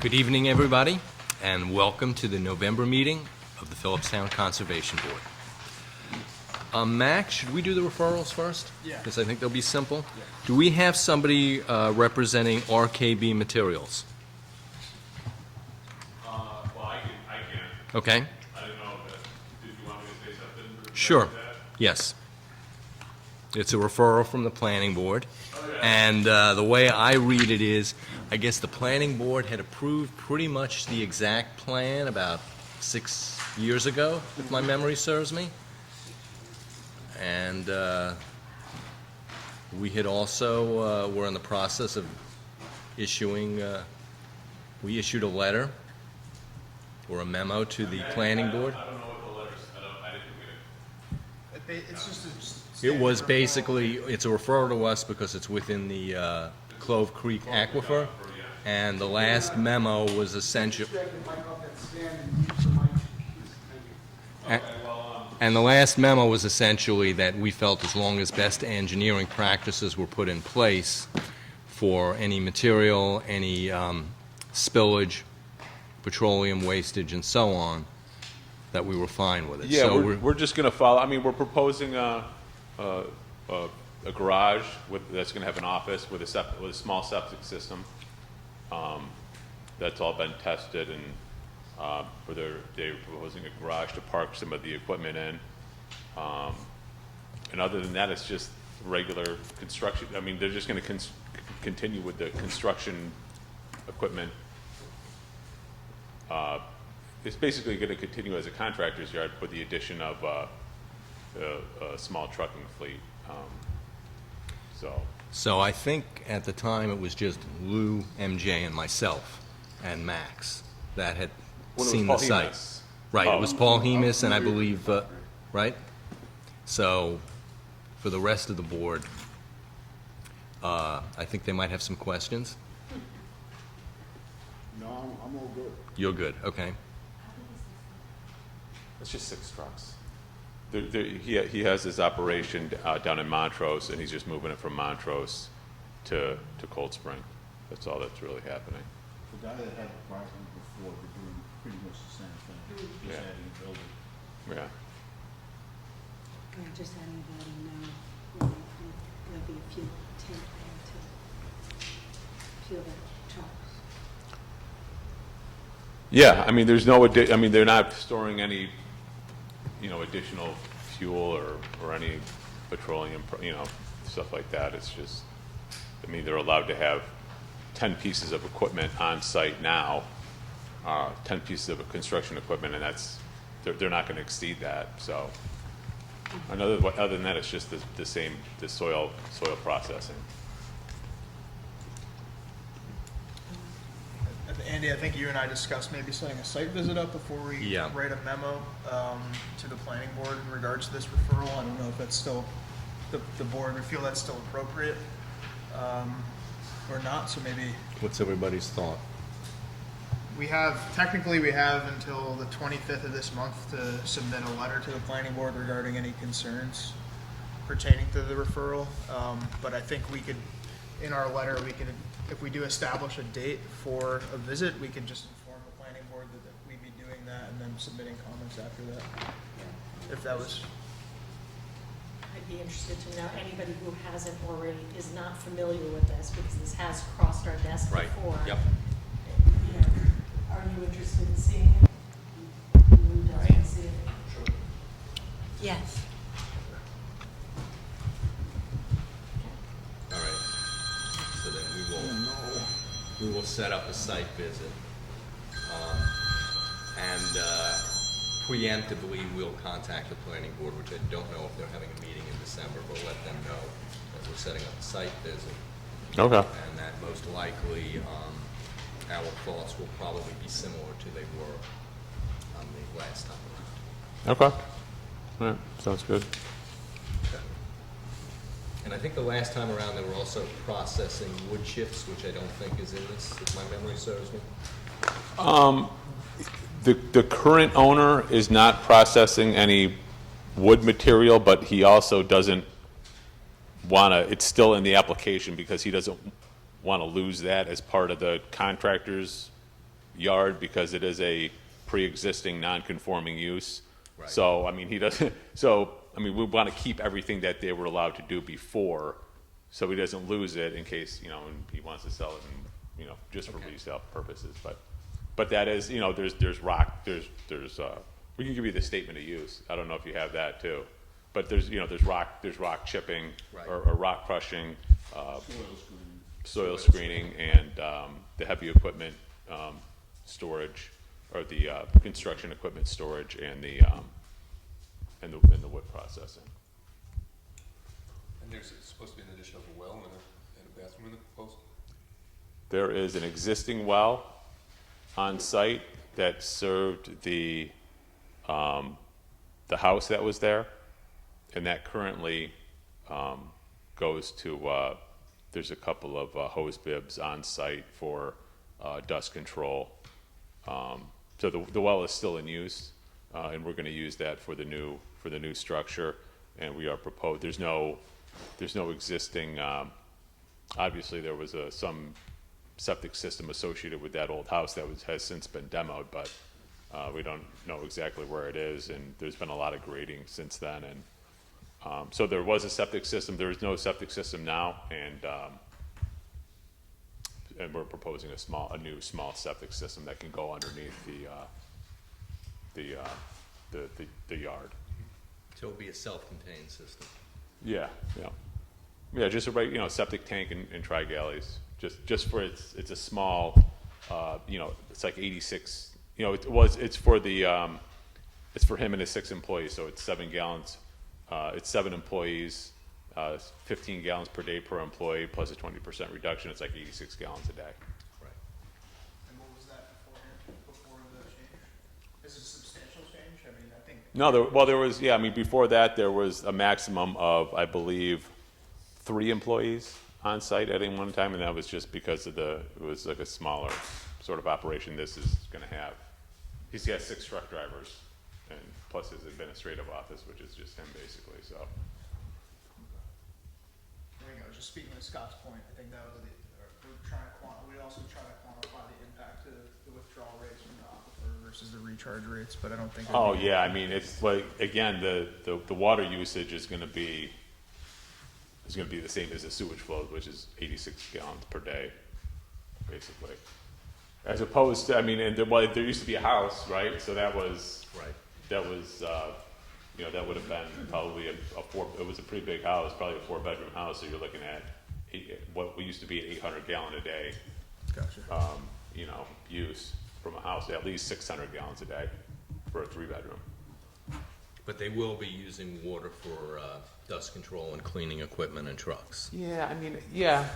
Good evening, everybody, and welcome to the November meeting of the Philipstown Conservation Board. Max, should we do the referrals first? Yeah. Because I think they'll be simple. Yeah. Do we have somebody representing RKB Materials? Well, I can. Okay. I didn't know that. Did you want me to say something? Sure. About that? Yes. It's a referral from the planning board. Oh, yeah. And the way I read it is, I guess the planning board had approved pretty much the exact plan about 6 years ago, if my memory serves me. And we had also, were in the process of issuing, we issued a letter or a memo to the planning board. I don't know what the letters, I didn't get it. It's just a It was standard basically, it's a referral to us because it's within the Clove Creek Aquifer, and the last memo was essential. And the last memo was essentially that we felt as long as best engineering practices were put in place for any material, any spillage, petroleum wastage, and so on, that we were fine with it. Yeah, So we're just going to follow. I mean, we're proposing a garage that's going to have an office with a small septic system. That's all been tested, and they're proposing a garage to park some of the equipment in. And other than that, it's just regular construction. I mean, they're just going to continue with the construction equipment. It's basically going to continue as a contractor's yard with the addition of a small trucking fleet. So I think at the time it was just Lou, MJ, and myself, and Max that had When it was seen Paul the site. Hemus. Right, Oh. it was Paul Hemus, and I believe, right? So for the rest of the board, I think they might have some questions. No, I'm all good. You're good, okay. It's just 6 trucks. He has his operation down in Montrose, and he's just moving it from Montrose to Cold Spring. That's all that's really happening. The guy that had the problem before, they're doing pretty much the same thing, just Yeah. adding a building. Yeah. Yeah, just adding a building now. There'll be a few tank there too. Few of the trucks. Yeah, I mean, there's no I mean, they're not storing any, additional fuel or any petroleum, stuff like that. It's just, I mean, they're allowed to have 10 pieces of equipment on site now, 10 pieces of construction equipment, and they're not going to exceed that. So, other than that, it's just the soil processing. Andy, I think you and I discussed maybe setting a site visit up before we Yeah. write a memo to the planning board in regards to this referral. I don't know if that's still, the board would feel that's still appropriate or not, so maybe What's everybody's thought? technically we have until the 25th of this month to submit a letter to the planning board regarding any concerns pertaining to the referral. But I think we could, in our letter, if we do establish a date for a visit, we can just inform the planning board that we'd be doing that and then submitting comments after that. If that was, I'd be interested to know anybody who hasn't already, is not familiar with this, because this has crossed our desk Right, before. yep. You know, are you interested in seeing it? Who doesn't see it? Yes. All right. So then we will set up a site visit. And preemptively, we'll contact the planning board, which I don't know if they're having a meeting in December, but let them know that we're setting up a site visit. Okay. And that most likely, our thoughts will probably be similar to they were on the last time around. Okay. All right. Sounds good. Okay. And I think the last time around, they were also processing wood chips, which I don't think is in this, if my memory serves me. The current owner is not processing any wood material, but he also doesn't want to, it's still in the application because he doesn't want to lose that as part of the contractor's yard because it is a pre-existing non-conforming use. Right. So, I mean, he doesn't, so, I mean, we want to keep everything that they were allowed to do before, so he doesn't lose it in case, you know, and he wants to sell it and, you know, just for Okay. resale purposes. But that is, you know, there's rock, we can give you the statement of use. I don't know if you have that too. But there's, you know, there's rock chipping Right. or rock crushing, Soil screening. soil screening, and the heavy equipment storage, or the construction equipment storage, and the wood processing. And there's supposed to be an addition of a well and a bathroom in the proposal? There is an existing well on site that served the house that was there, and that currently goes to, there's a couple of hose bibs on site for dust control. So the well is still in use, and we're gonna use that for the new structure, and we are there's no existing, obviously there was some septic system associated with that old house that has since been demoed, but we don't know exactly where it is, and there's been a lot of grading since then, and so there was a septic system. There is no septic system now, and we're proposing a new small septic system that can go underneath the yard. So it'll be a self-contained system. Yeah, just a you know, septic tank and tri-galleys, just for it's a small, you know, it's like 86, you know, it's for him and his 6 employees, so it's 7 gallons, it's 7 employees, 15 gallons per day per employee, plus a 20% reduction, it's like 86 gallons a day. Right. And what was that before the change? Is it a substantial change? I mean, I think. No, there was, yeah, I mean, before that, there was a maximum of, I believe, 3 employees on site at any one time, and that was just because of it was like a smaller sort of operation this is gonna have. He's got 6 truck drivers, and plus his administrative office, which is just him basically, so. There you go. Just speaking to Scott's point, I think that was we also try to quantify the impact to the withdrawal rates from the aquifer versus the recharge rates, but I don't think. Oh, yeah, I mean, it's like, again, the water usage is gonna be the same as the sewage flow, which is 86 gallons per day, basically. As opposed to, I mean, and there used to be a house, right? So that was, Right. you know, that would have been probably it was a pretty big house, probably a 4-bedroom house, so you're looking at what used to be an 800 gallon a day, Gotcha. you know, use from a house, at least 600 gallons a day for a 3-bedroom. But they will be using water for dust control and cleaning equipment and trucks. Yeah, I mean, yeah.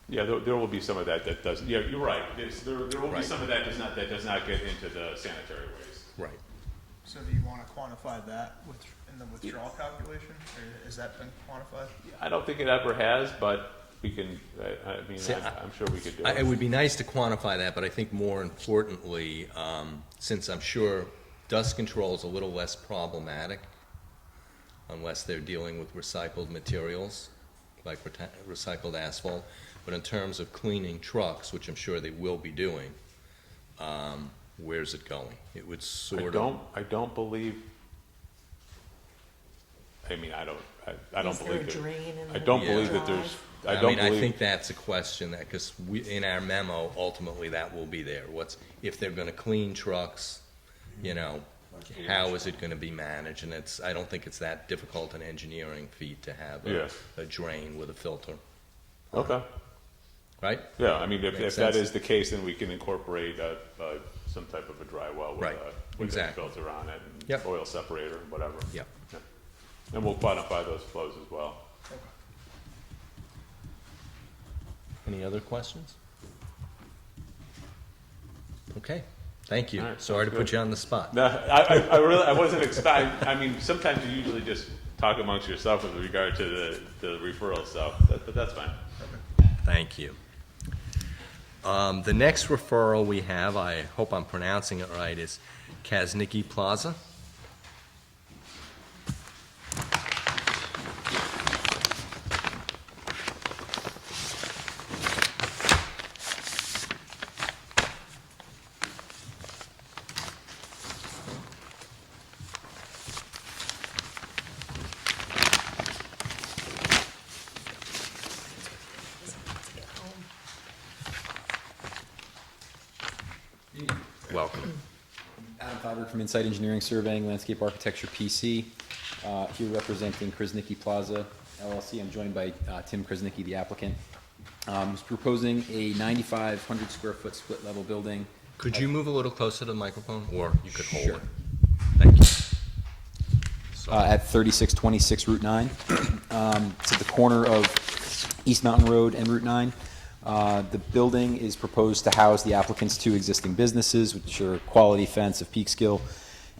Yeah, there will be some of that does, yeah, you're right. There will be Right. some of that that does not get into the sanitary waste. Right. So do you want to quantify that in the withdrawal calculation, or has that been quantified? I don't think it ever has, but we can, I mean, See, I'm sure we could do It it. would be nice to quantify that, but I think more importantly, since I'm sure dust control is a little less problematic, unless they're dealing with recycled materials, like recycled asphalt, but in terms of cleaning trucks, which I'm sure they will be doing, where's it going? It would sort of. I don't believe, I mean, I don't Is there a believe that, drain in I the don't Yeah. believe that there's, I I don't mean, I believe, think that's a question that, because in our memo, ultimately, that will be there. If they're gonna clean trucks, you know, how is it gonna be managed? And I don't think it's that difficult an engineering feat to have Yeah. a drain with a filter, okay. right? Yeah, I mean, if Makes that sense. is the case, then we can incorporate some type of a dry well with Right, with a exactly. filter on it, and Yep. oil separator, whatever. Yep. Yeah. And we'll quantify those flows as well. Any other questions? Okay, thank you. All right, Sorry to sounds put good. you on the spot. No, I wasn't expecting, I mean, sometimes you usually just talk amongst yourself with regard to the referral stuff, but that's fine. Thank you. The next referral we have, I hope I'm pronouncing it right, is Kaznicki Plaza. welcome. Adam Fiber from Insight Engineering Surveying, Landscape Architecture PC, here representing Krasnicki Plaza LLC. I'm joined by Tim Krasnicki, the applicant. Who's proposing a 9,500 square foot split level building. Could you move a little closer to the microphone, or you could hold Sure. it? Thank you. At 3626 Route 9. It's at the corner of East Mountain Road and Route 9. The building is proposed to house the applicant's two existing businesses, which are Quality Fence of Peekskill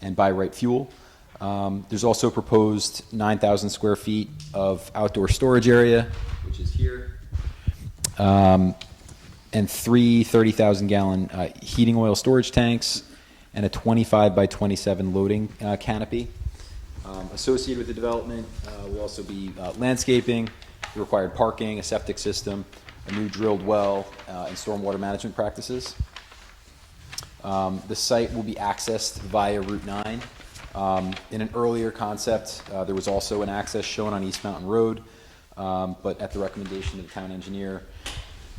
and Buy Right Fuel. There's also proposed 9,000 square feet of outdoor storage area, which is here, and three 30,000 gallon heating oil storage tanks, and a 25 by 27 loading canopy. Associated with the development will also be landscaping, the required parking, a septic system, a new drilled well, and stormwater management practices. The site will be accessed via Route 9. In an earlier concept, there was also an access shown on East Mountain Road, but at the recommendation of the town engineer,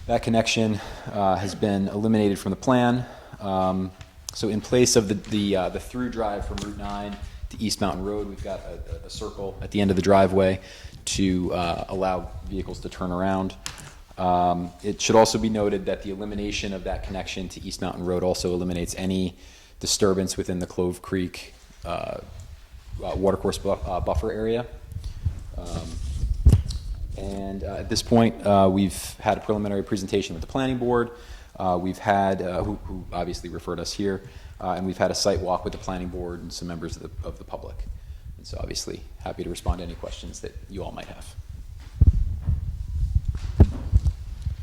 that connection has been eliminated from the plan. So in place of the through drive from Route 9 to East Mountain Road, we've got a circle at the end of the driveway to allow vehicles to turn around. It should also be noted that the elimination of that connection to East Mountain Road also eliminates any disturbance within the Clove Creek watercourse buffer area. And at this point, we've had a preliminary presentation with the planning board. We've had, who obviously referred us here, and we've had a site walk with the planning board and some members of the public. And so obviously happy to respond to any questions that you all might have.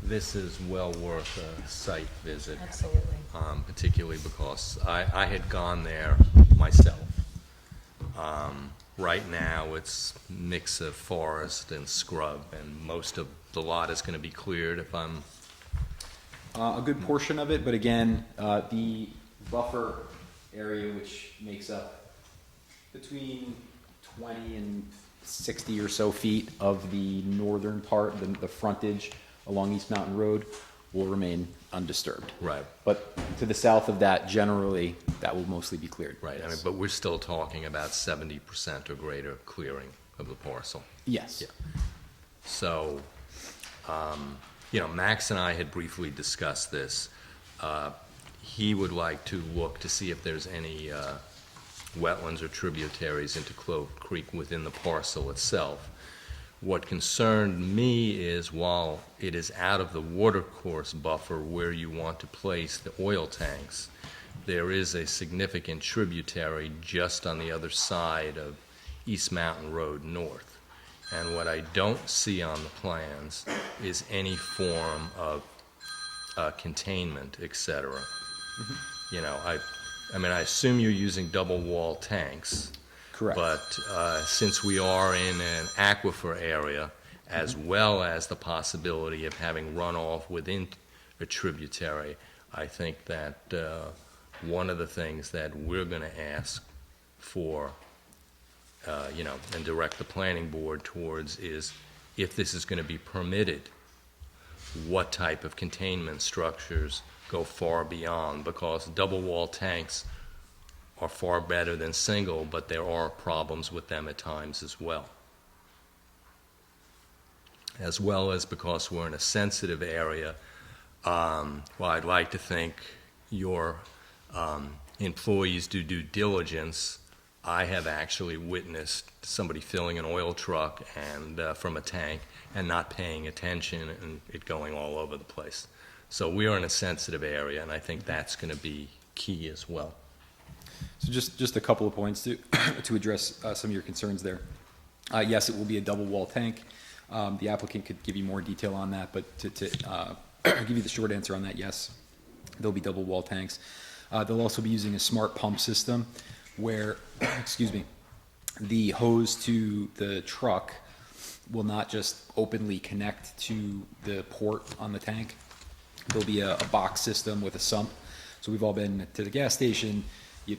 This is well worth a site visit. Absolutely. Particularly because I had gone there myself. Right now, it's mix of forest and scrub, and most of the lot is going to be cleared if I'm... A good portion of it, but again, the buffer area, which makes up between 20 and 60 or so feet of the northern part, the frontage along East Mountain Road, will remain undisturbed. Right. But to the south of that, generally, that will mostly be cleared. Right, Yes. but we're still talking about 70% or greater clearing of the parcel. Yes. Yeah. So, Max and I had briefly discussed this. He would like to look to see if there's any wetlands or tributaries into Clove Creek within the parcel itself. What concerned me is while it is out of the watercourse buffer where you want to place the oil tanks, there is a significant tributary just on the other side of East Mountain Road North. And what I don't see on the plans is any form of containment, et cetera. I assume you're using double wall tanks. Correct. But since we are in an aquifer area, as well as the possibility of having runoff within a tributary, I think that one of the things that we're going to ask for, and direct the planning board towards is if this is going to be permitted, what type of containment structures go far beyond, because double wall tanks are far better than single, but there are problems with them at times as well. As well as because we're in a sensitive area, I'd like to think your employees do due diligence. I have actually witnessed somebody filling an oil truck and from a tank and not paying attention and it going all over the place. So we are in a sensitive area, and I think that's going to be key as well. So just a couple of points to address some of your concerns there. Yes, it will be a double wall tank. The applicant could give you more detail on that, but to give you the short answer on that, yes, there'll be double wall tanks. They'll also be using a smart pump system where, the hose to the truck will not just openly connect to the port on the tank. There'll be a box system with a sump. So we've all been to the gas station. You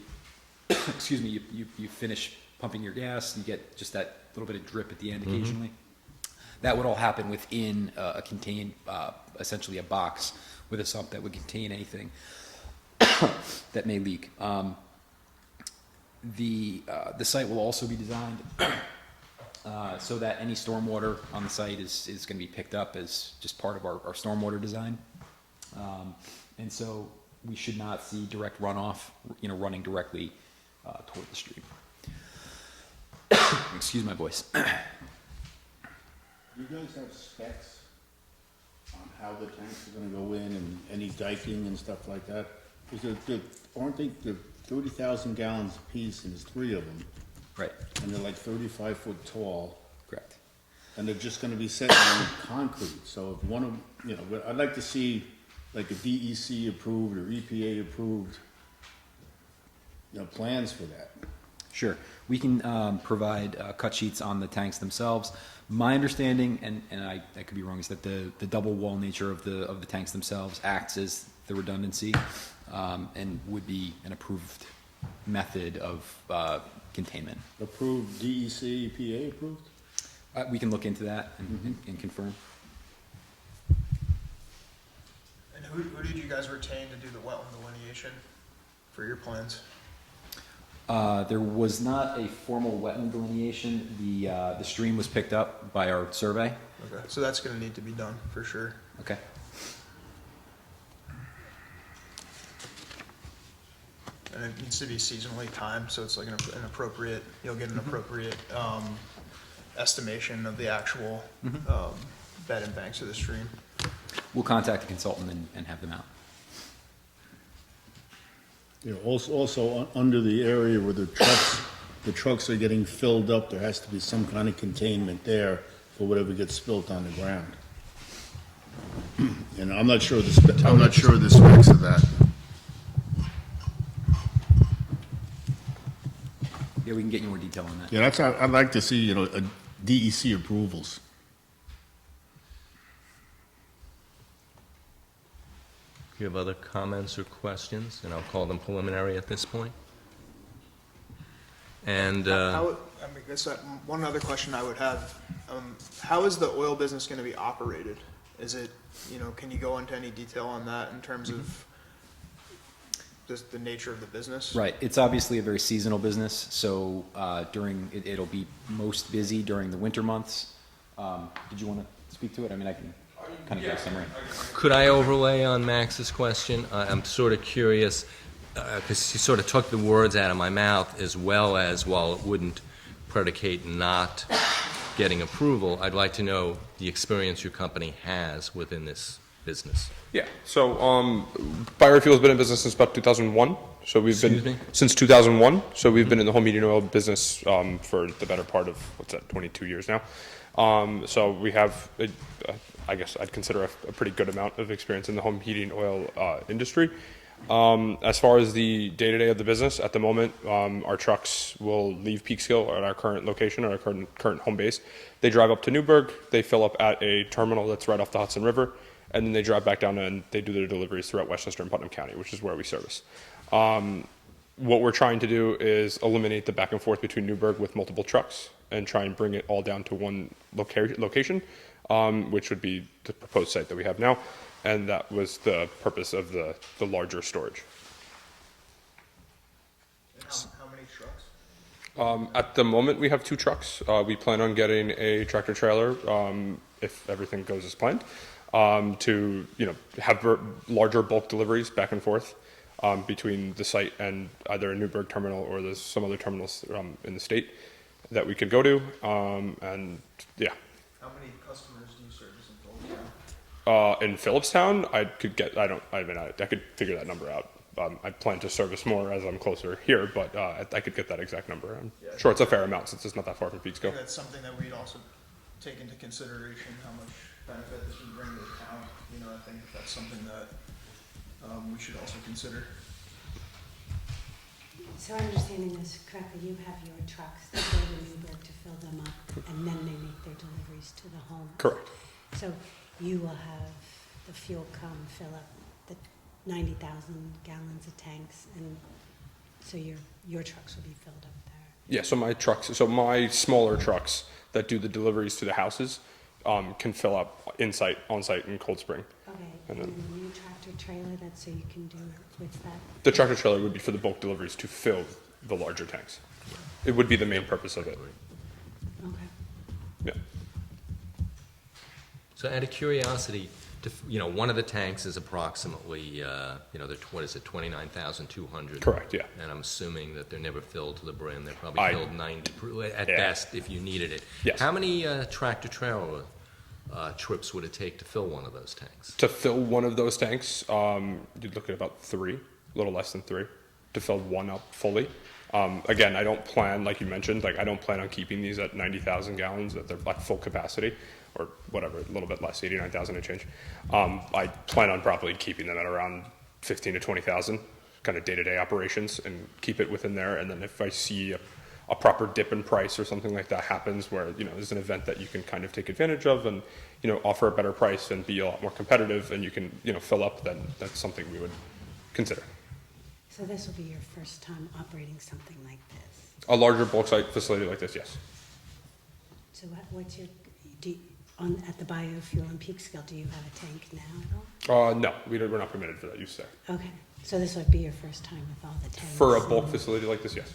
finish pumping your gas, and you get just that little bit of drip at the end occasionally. That would all happen within a contained, essentially a box with a sump that would contain anything. that may leak. The site will also be designed so that any stormwater on the site is going to be picked up as just part of our stormwater design. And so we should not see direct runoff, running directly toward the stream. Excuse my voice. Do you guys have specs on how the tanks are gonna go in and any diking and stuff like that? Because aren't they, they're 30,000 gallons apiece and there's 3 of them, Right, and they're like 35 foot tall, correct. and they're just gonna be set on concrete, so if one of, but I'd like to see like a DEC approved or EPA approved, plans for that. Sure. We can provide cut sheets on the tanks themselves. My understanding, and I could be wrong, is that the double wall nature of the tanks themselves acts as the redundancy and would be an approved method of containment. Approved DEC, EPA approved? We can look into that and confirm. And who did you guys retain to do the wetland delineation for your plans? There was not a formal wetland delineation. The stream was picked up by our survey. Okay, so that's gonna need to be done, for sure. Okay. And it needs to be seasonally timed, so it's like an appropriate, you'll get an appropriate, estimation of the actual, bed and banks of the stream. We'll contact the consultant and have them out. Also under the area where the trucks are getting filled up, there has to be some kind of containment there for whatever gets spilt on the ground. And I'm not sure the specs of that. Yeah, we can get you more detail on that. Yeah, I'd like to see, a DEC approvals. Do you have other comments or questions? And I'll call them preliminary at this point. And, Guess one other question I would have, how is the oil business gonna be operated? Is it, can you go into any detail on that in terms of just the nature of the business? Right. It's obviously a very seasonal business, so it'll be most busy during the winter months. Did you want to speak to it? I mean, I can kind of give a summary. could I overlay on Max's question? I'm sort of curious, because he sort of took the words out of my mouth, as well as, while it wouldn't predicate not getting approval, I'd like to know the experience your company has within this business. Yeah, so Biofuel's been in business since about 2001. So we've Excuse me? since 2001. So we've been in the home heating oil business for the better part of 22 years now. So we have, I guess I'd consider a pretty good amount of experience in the home heating oil industry. As far as the day-to-day of the business, at the moment, our trucks will leave Peekskill at our current location, our current home base. They drive up to Newburgh. They fill up at a terminal that's right off the Hudson River. And then they drive back down and they do their deliveries throughout Westchester and Putnam County, which is where we service. What we're trying to do is eliminate the back and forth between Newburgh with multiple trucks and try and bring it all down to one location, which would be the proposed site that we have now. And that was the purpose of the larger storage. And how many trucks? At the moment, we have 2 trucks. We plan on getting a tractor trailer, if everything goes as planned, to have larger bulk deliveries back and forth between the site and either a Newburgh terminal or there's some other terminals in the state that we could go to. And yeah. How many customers do you service in Philipstown? In Philipstown, I could figure that number out. I plan to service more as I'm closer here, but I could get that exact number. I'm sure it's a fair amount since it's not that far from I Peekskill. think that's something that we'd also take into consideration, how much benefit this would bring to the town. I think that's something that we should also consider. So I'm understanding this correctly, you have your trucks that go to Newburgh to fill them up, and then they make their deliveries to the home. Correct. So you will have the fuel come fill up the 90,000 gallons of tanks, and so your trucks will be filled up there. Yeah, so my smaller trucks that do the deliveries to the houses can fill up on site in Cold Spring. Okay, And then And the new tractor trailer, that's so you can do, what's that? the tractor trailer would be for the bulk deliveries to fill the larger tanks. It would be the main purpose of it. Okay. Yeah. So out of curiosity, one of the tanks is approximately, what is it, 29,200? Correct, yeah. And I'm assuming that they're never filled to the brim. They're probably I- filled 90, at Yeah. best, if you needed it. Yes. How many tractor trailer trips would it take to fill one of those tanks? To fill one of those tanks, you'd look at about 3, a little less than 3, to fill one up fully. Again, I don't plan, like you mentioned, I don't plan on keeping these at 90,000 gallons at their full capacity, or whatever, a little bit less, 89,000 and change. I plan on probably keeping them at around 15 to 20,000, kind of day-to-day operations, and keep it within there. And then if I see a proper dip in price or something like that happens, where there's an event that you can kind of take advantage of and offer a better price and be a lot more competitive, and you can fill up, then that's something we would consider. So this will be your first time operating something like this? A larger bulk site facility like this, yes. So what's your, at the biofuel and Peekskill, do you have a tank now at all? No, we're not permitted for that use there. Okay, so this would be your first time with all the tanks? For a bulk and- facility like this, yes.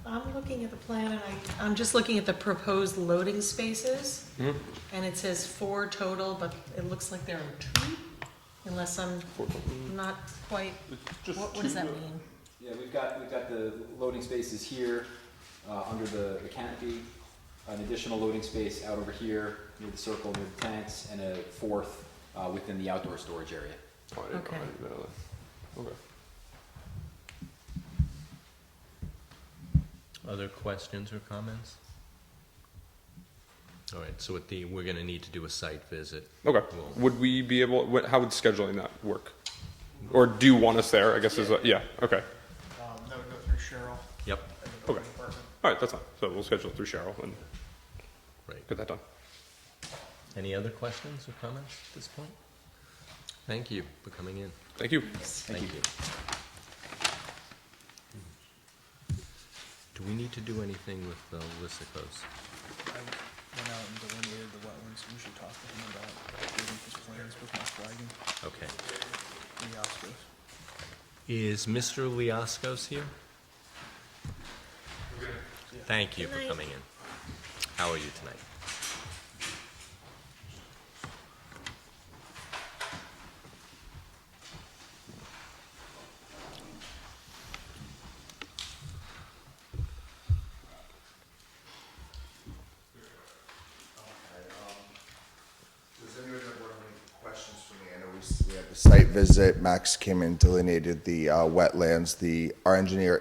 I'm looking at the plan and I'm just looking at the proposed loading spaces. And it says 4 total, but it looks like there are 2, unless I'm not quite, what does that mean? Yeah, we've got the loading spaces here, under the canopy, an additional loading space out over here near the circle near the tanks, and a 4th within the outdoor storage area. Okay. Okay. Other questions or comments? All right, so we're going to need to do a site visit. Okay. Well- Would we be able, how would scheduling that work? Or do you want us there, I guess yeah, okay. That would go through Cheryl. Yep. and the building Okay. department. All right, that's fine. So we'll schedule it through Cheryl and Right. get that done. Any other questions or comments at this point? Thank you for coming in. Thank you. Thank you. Do we need to do anything with Lissicos? I went out and delineated the wetlands, we should talk to him about doing his plans with my flagging, Okay. the Oscars. Is Mr. Liascos here? Thank you for coming in. How are you tonight? Does anyone have any questions for me? I know we had the site visit, Max came in, delineated the wetlands. Our engineer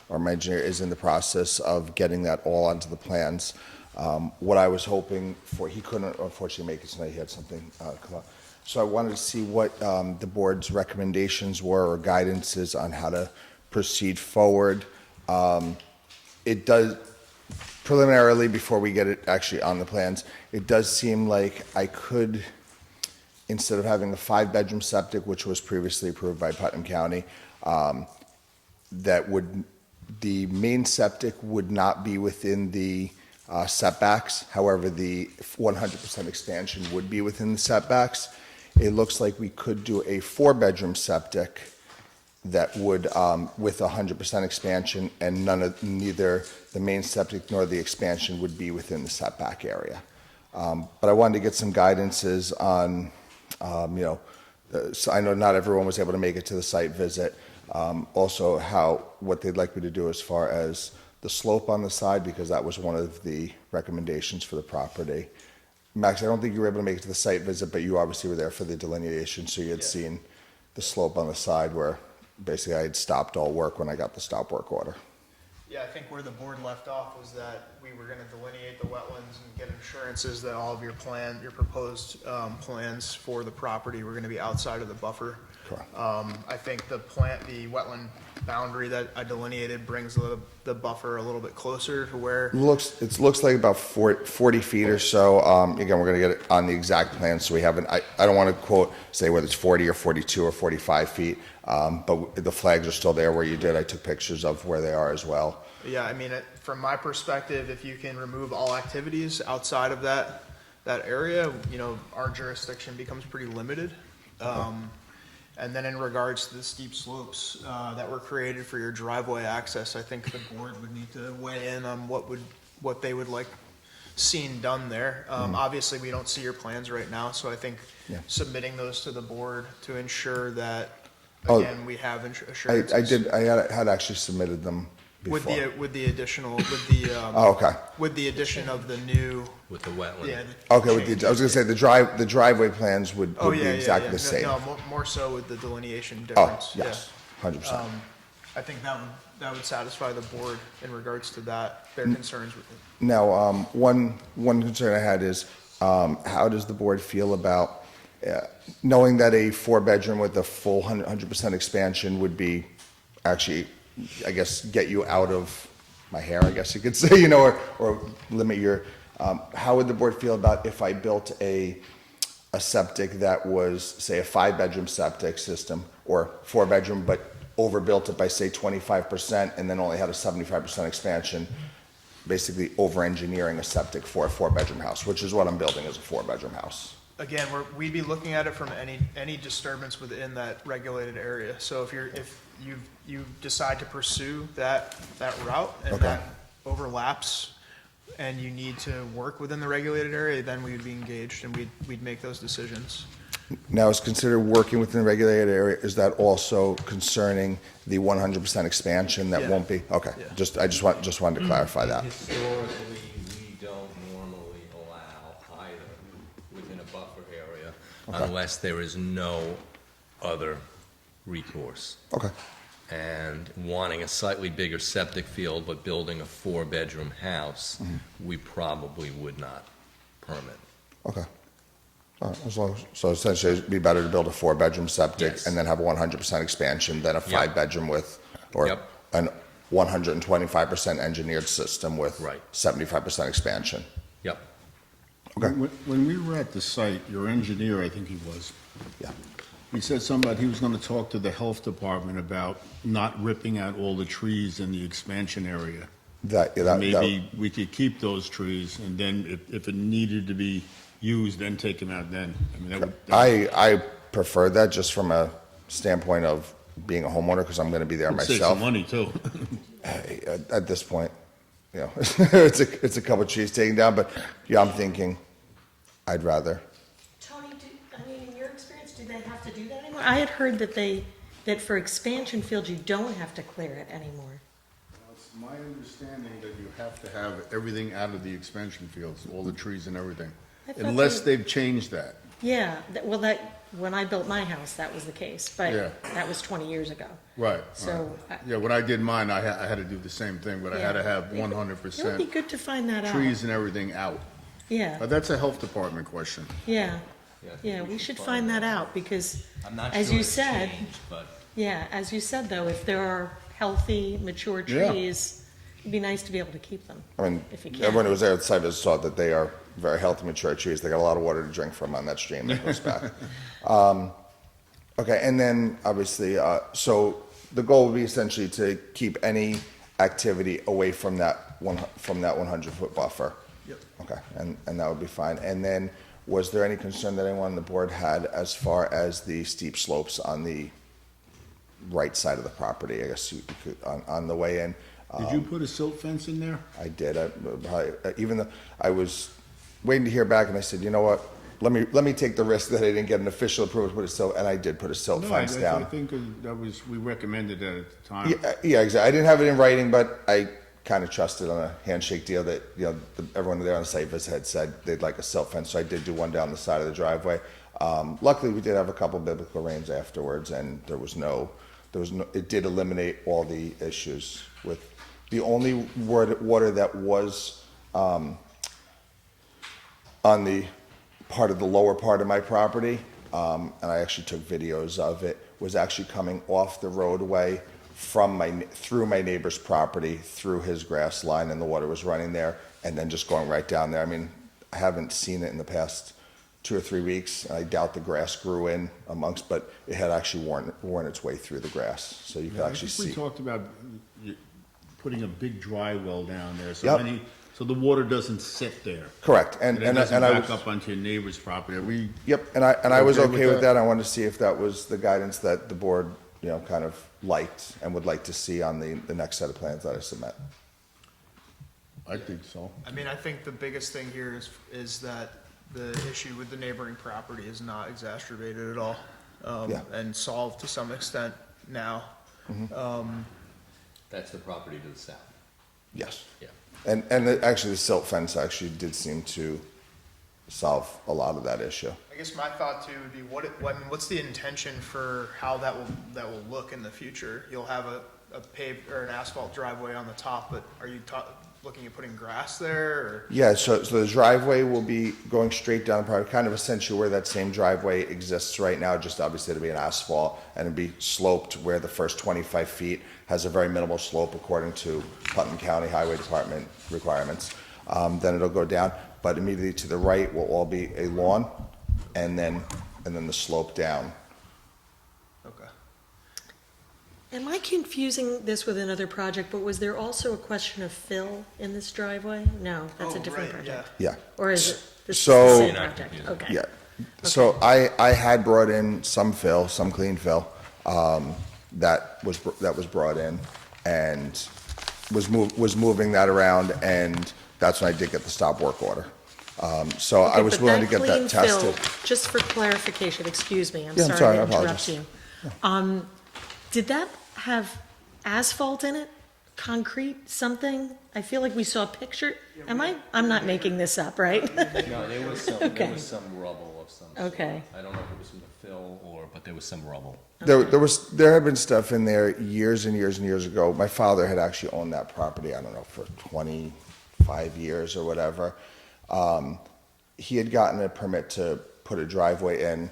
my engineer is in the process of getting that all onto the plans. What I was hoping for, he couldn't unfortunately make it tonight, he had something come up. So I wanted to see what the board's recommendations were or guidances on how to proceed forward. It does, preliminarily, before we get it actually on the plans, it does seem like I could, instead of having a 5-bedroom septic, which was previously approved by Putnam County, the main septic would not be within the setbacks. However, the 100% expansion would be within the setbacks. It looks like we could do a 4-bedroom septic that would, with 100% expansion, and neither the main septic nor the expansion would be within the setback area. But I wanted to get some guidances on, so I know not everyone was able to make it to the site visit. Also what they'd like me to do as far as the slope on the side, because that was one of the recommendations for the property. Max, I don't think you were able to make it to the site visit, but you obviously were there for the delineation, so you had seen the slope on the side where basically I had stopped all work when I got the stop work order. Yeah, I think where the board left off was that we were gonna delineate the wetlands and get assurances that all of your proposed plans for the property were gonna be outside of the buffer Correct. I think the wetland boundary that I delineated brings the buffer a little bit closer to where, It looks like about 40 feet or so. Again, we're gonna get it on the exact plan, so we haven't, I don't wanna say whether it's 40 or 42 or 45 feet, but the flags are still there where you did. I took pictures of where they are as well. yeah, I mean, from my perspective, if you can remove all activities outside of that area, you know, our jurisdiction becomes pretty limited. And then in regards to the steep slopes that were created for your driveway access, I think the board would need to weigh in on what they would like seen done there. Obviously, we don't see your plans right now, so I think Yeah. submitting those to the board to ensure that, Oh, again, we have assurances. I had actually submitted them With before. with the additional, Oh, okay. with the addition of the new, With the wetland. yeah. Okay, I was gonna say, the driveway plans would Oh, be yeah, yeah, exactly yeah. the same. No, more so with the delineation Oh, difference. yes, 100%. I think that would satisfy the board in regards to that, their concerns with it. Now, one concern I had is, how does the board feel about knowing that a four-bedroom with a full 100% expansion would be actually, I guess, get you out of my hair, I guess you could say, you know, or limit your, how would the board feel about if I built a septic that was, say, a five-bedroom septic system, or four-bedroom, but overbuilt it by, say, 25%, and then only had a 75% expansion, basically over-engineering a septic for a four-bedroom house, which is what I'm building, is a four-bedroom house. Again, we'd be looking at it from any disturbance within that regulated area. So if you decide to pursue that route and Okay. that overlaps and you need to work within the regulated area, then we would be engaged and we'd make those decisions. Now, is considered working within the regulated area, is that also concerning the 100% expansion that Yeah. won't be? Okay, Yeah. I just wanted to clarify that. Historically, we don't normally allow either within a buffer area unless there is no other recourse. Okay, And wanting a slightly bigger septic field, but building a four-bedroom house, we probably would not permit. okay. All right, so essentially, it'd be better to build a four-bedroom septic Yes. and then have a 100% expansion than a five-bedroom with, or Yep. an 125% engineered system with Right. 75% expansion. Yep. Okay. When we were at the site, your engineer, I think he was, Yeah. he said something about he was gonna talk to the health department about not ripping out all the trees in the expansion area. Maybe we could keep those trees, and then if it needed to be used, then take them out then. I mean, that would. I prefer that just from a standpoint of being a homeowner, because I'm going to be there Would save myself. some money too. At this point, you know, it's a couple of trees taken down, but yeah, I'm thinking I'd rather. Tony, in your experience, do they have to do that anymore? I had heard that for expansion fields, you don't have to clear it anymore. It's my understanding that you have to have everything out of the expansion fields, all the trees and everything, I thought unless they- they've changed that. Yeah, when I built my house, that was the case, but Yeah. that was 20 years ago. Right. So, Yeah, when I did mine, I had to do the same thing, but I had to have It would be 100% good to find that out. trees and everything out. Yeah, But that's a health department question. yeah, yeah, we should find that out, because, I'm not as sure you it's said, changed, but yeah, as you said, though, if there are healthy, mature Yeah. trees, it'd be nice to be able to keep them. I mean, If you can. everyone who was there at the site visit saw that they are very healthy, mature trees. They got a lot of water to drink from on that stream that goes back. Okay, and then obviously, so the goal would be essentially to keep any activity away from that 100-foot buffer. Yep. Okay, and that would be fine. And then, was there any concern that anyone on the board had as far as the steep slopes on the right side of the property? I guess you could, on the way in. Did you put a silt fence in there? I did. Even though I was waiting to hear back, and I said, you know what? Let me take the risk that I didn't get an official approval to put a silt, and I did put a silt No, fence I down. think that was, we recommended that at the time. Yeah, exactly. I didn't have it in writing, but I kind of trusted on a handshake deal that, you know, everyone there on the site visit had said they'd like a silt fence, so I did do one down the side of the driveway. Luckily, we did have a couple biblical rains afterwards, and it did eliminate all the issues with, the only water that was on the part of the lower part of my property, and I actually took videos of it, was actually coming off the roadway through my neighbor's property, through his grass line, and the water was running there, and then just going right down there. I mean, I haven't seen it in the past 2 or 3 weeks. I doubt the grass grew in amongst, but it had actually worn its way through the grass, so you could actually We see. talked about putting a big dry well down there, Yep. so the water doesn't sit there. Correct, And it doesn't I back was, up onto your neighbor's property. Are we, yep, and I was Okay with okay with that? that. I wanted to see if that was the guidance that the board, kind of liked and would like to see on the next set of plans that I submit. I think so. I mean, I think the biggest thing here is that the issue with the neighboring property is not exacerbated at all, Yeah. and solved to some extent now. That's the property to the south. Yes. Yeah. And actually, the silt fence actually did seem to solve a lot of that issue. I guess my thought too would be what's the intention for how that will look in the future? You'll have a paved or an asphalt driveway on the top, but are you looking at putting grass there, or? Yeah, so the driveway will be going straight down the property, kind of essentially where that same driveway exists right now, just obviously it'll be an asphalt, and it'll be sloped where the first 25 feet has a very minimal slope according to Putnam County Highway Department requirements. Then it'll go down, but immediately to the right will all be a lawn, and then the slope down. Okay. Am I confusing this with another project, but was there also a question of fill in this driveway? No, that's a Oh, different right, project. Yeah. Or is it, this is So- the same You're not project? confusing. Okay. Yeah, so I had brought in some fill, some clean fill, that was brought in, and was moving that around, and that's when I did get the stop work order. So I Okay, was but willing to get clean that tested. fill, just for clarification, excuse me, I'm Yeah, I'm sorry sorry, to I interrupt apologize. you. Did that have asphalt in it? Concrete, something? I feel like we saw a picture. I'm not making this up, right? No, there was some, Okay. rubble of some sort. Okay. I don't know if it was from the fill but there was some rubble. There had been stuff in there years and years and years ago. My father had actually owned that property, I don't know, for 25 years or whatever. He had gotten a permit to put a driveway in,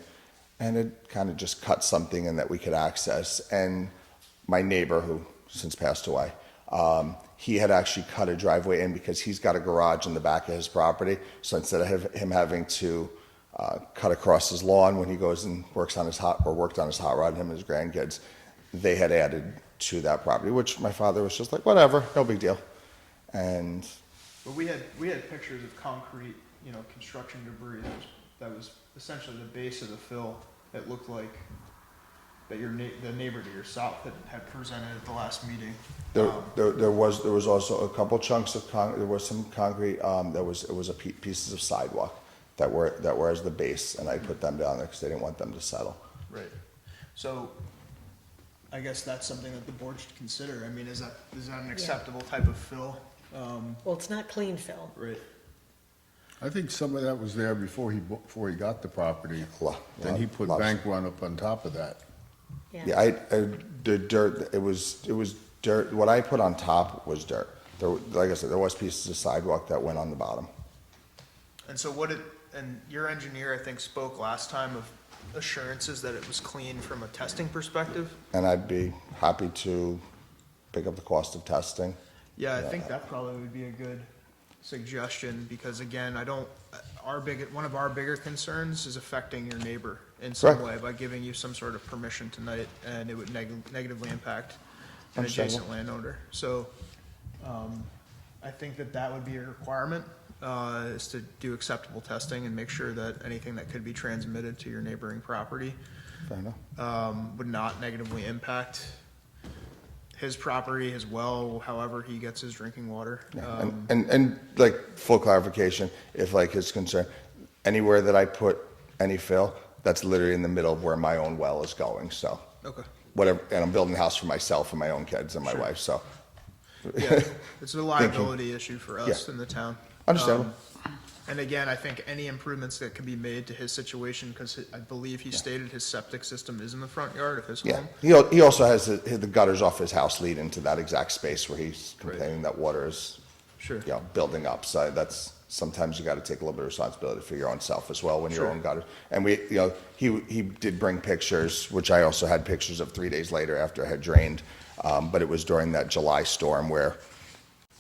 and it kind of just cut something in that we could access. And my neighbor, who since passed away, he had actually cut a driveway in because he's got a garage in the back of his property. So instead of him having to cut across his lawn when he goes and worked on his hot rod, him and his grandkids, they had added to that property, which my father was just like, whatever, no big deal. And But we had pictures of concrete, construction debris that was essentially the base of the fill. That looked like that the neighbor to your south had presented at the last meeting. there was also a couple chunks of there was some concrete, it was pieces of sidewalk that were as the base, and I put them down there because they didn't want them to settle. Right. So, I guess that's something that the board should consider. I mean, is that an acceptable type of fill? Well, it's not clean fill. Right. I think some of that was there before he got the property. Then he put bank run up on top of that. Yeah, the dirt, it was dirt, what I put on top was dirt. Like I said, there was pieces of sidewalk that went on the bottom. And so and your engineer, I think, spoke last time of assurances that it was clean from a testing perspective? And I'd be happy to pick up the cost of testing. Yeah, I think that probably would be a good suggestion, because again, one of our bigger concerns is affecting your neighbor in some Correct. way by giving you some sort of permission tonight, and it would negatively impact an Understandable. adjacent landowner. So, I think that would be a requirement, is to do acceptable testing and make sure that anything that could be transmitted to your neighboring property, Fair enough. would not negatively impact his property as well, however he gets his drinking water. And like, full clarification, if like his concern, anywhere that I put any fill, that's literally in the middle of where my own well is going, so. Okay. Whatever, and I'm building a house for myself and my own kids and my wife, so. Yeah, it's a liability issue for us in the town. Understandable. And again, I think any improvements that can be made to his situation, because I believe he stated his septic system is in the front yard of his Yeah, home. he also has the gutters off his house lead into that exact space where he's complaining that water is, Sure. building up, so that's sometimes you got to take a little bit of responsibility for your own self as well when your own gutter. And we, he did bring pictures, which I also had pictures of 3 days later after I had drained. But it was during that July storm where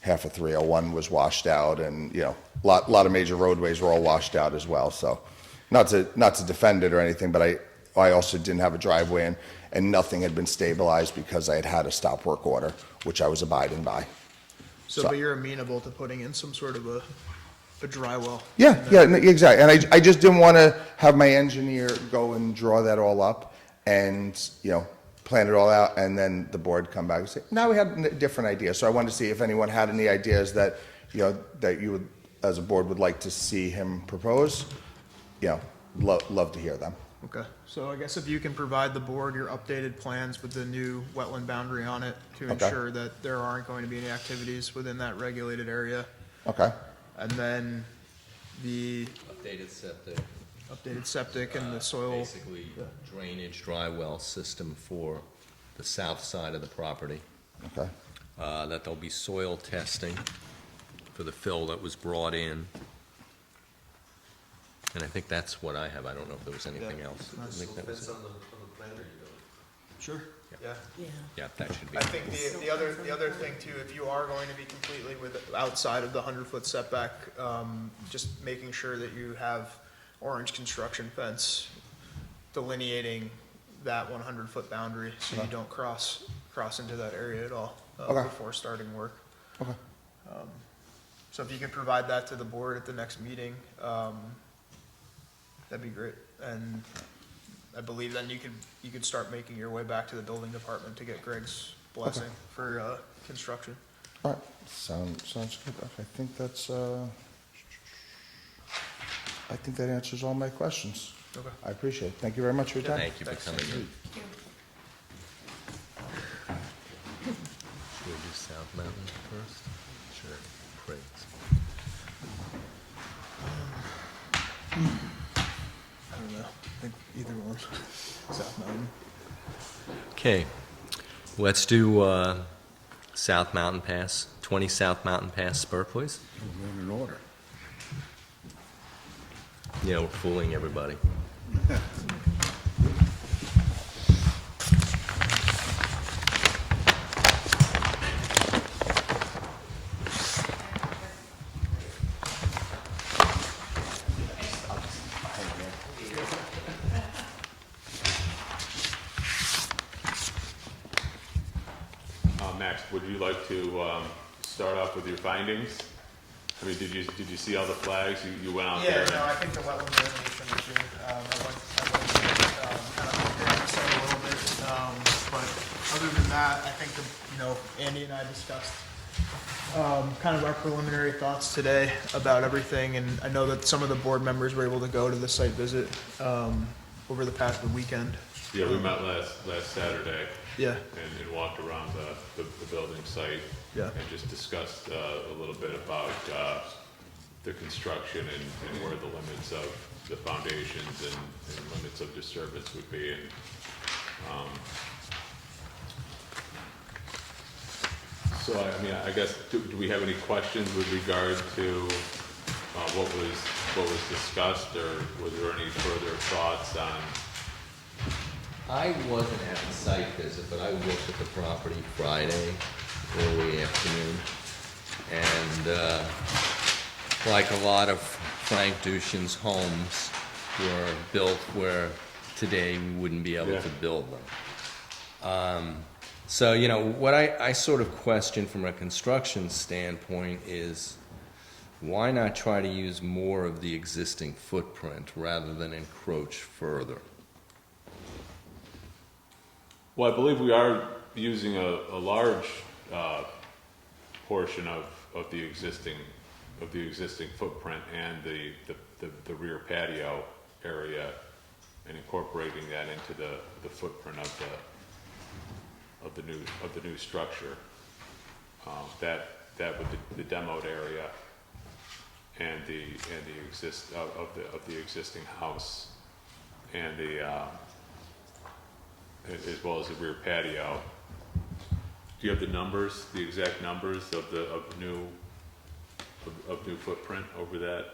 half of 301 was washed out, and a lot of major roadways were all washed out as well. So, not to defend it or anything, but I also didn't have a driveway in, and nothing had been stabilized because I had a stop work order, which I was abiding by. So, but you're amenable to putting in some sort of a dry well? Yeah, exactly. And I just didn't want to have my engineer go and draw that all up and, plan it all out, and then the board come back and say, no, we had a different idea. So I wanted to see if anyone had any ideas that, that you would, as a board, would like to see him propose. Love to hear them. Okay, so I guess if you can provide the board your updated plans with the new wetland boundary on it to Okay. ensure that there aren't going to be any activities within that regulated area. Okay, And then the Updated septic. updated septic and the soil. Basically drainage dry well system for the south side of the property. okay, That there'll be soil testing for the fill that was brought in. And I think that's what I have. I don't know if there was anything Yeah. else. I think that was it. Sure. Yeah. Yeah. Yeah, that should be. I think the other thing too, if you are going to be completely outside of the 100-foot setback, just making sure that you have orange construction fence delineating that 100-foot boundary, so you don't cross into that area at all Okay. before starting work. okay. So if you could provide that to the board at the next meeting, that'd be great. And I believe then you could start making your way back to the building department to get Greg's blessing for construction. All right, sounds good. Okay, I think that answers all my questions. Okay. I appreciate it. Thank you very much for your time. Thank you for coming in. Should we do South Mountain first? Sure. Great. I don't know. I think either one. South Mountain. Okay, let's do South Mountain Pass, 20 South Mountain Pass spur, please. We're in order. We're fooling everybody. Max, would you like to start off with your findings? I mean, did you see all the flags? You went out there? Yeah, no, I think the wetland delineation was good. I went kind of looked at this a little bit, but other than that, I think Andy and I discussed kind of our preliminary thoughts today about everything, and I know that some of the board members were able to go to the site visit over the past weekend. Yeah, we met last Saturday. Yeah. And walked around the building site. Yeah. And just discussed a little bit about the construction and where the limits of the foundations and limits of disturbance would be. And so, I mean, I guess, do we have any questions with regard to what was discussed, or was there any further thoughts on? I wasn't at the site visit, but I looked at the property Friday, early afternoon. And like a lot of Frank Dushin's homes were built where today we wouldn't be able to build them. So, what I sort of question from a construction standpoint is, why not try to use more of the existing footprint rather than encroach further? Well, I believe we are using a large portion of the existing footprint and the rear patio area, and incorporating that into the footprint of the new structure. That with the demoed area and the existing house and as well as the rear patio. Do you have the exact numbers of the new of new footprint over that?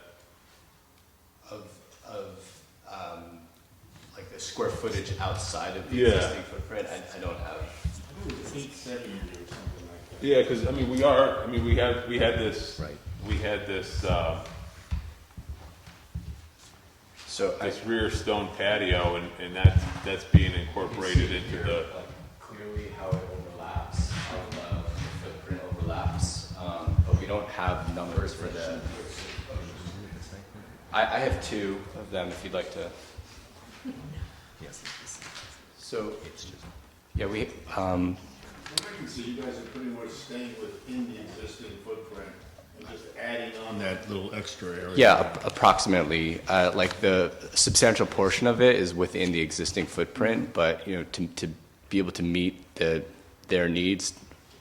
Like the square footage outside of the Yeah. existing footprint, I don't have. 870 or something like that. Yeah, because, I mean, we had this, Right. we had this, So this rear stone patio, and that's being incorporated into the, clearly how it overlaps, how the footprint overlaps, but we don't have numbers for the. I have two of them if you'd like to. So, yeah, we, So you guys are pretty much staying within the existing footprint and just adding on that little extra area? yeah, approximately, like the substantial portion of it is within the existing footprint, but, you know, to be able to meet their needs,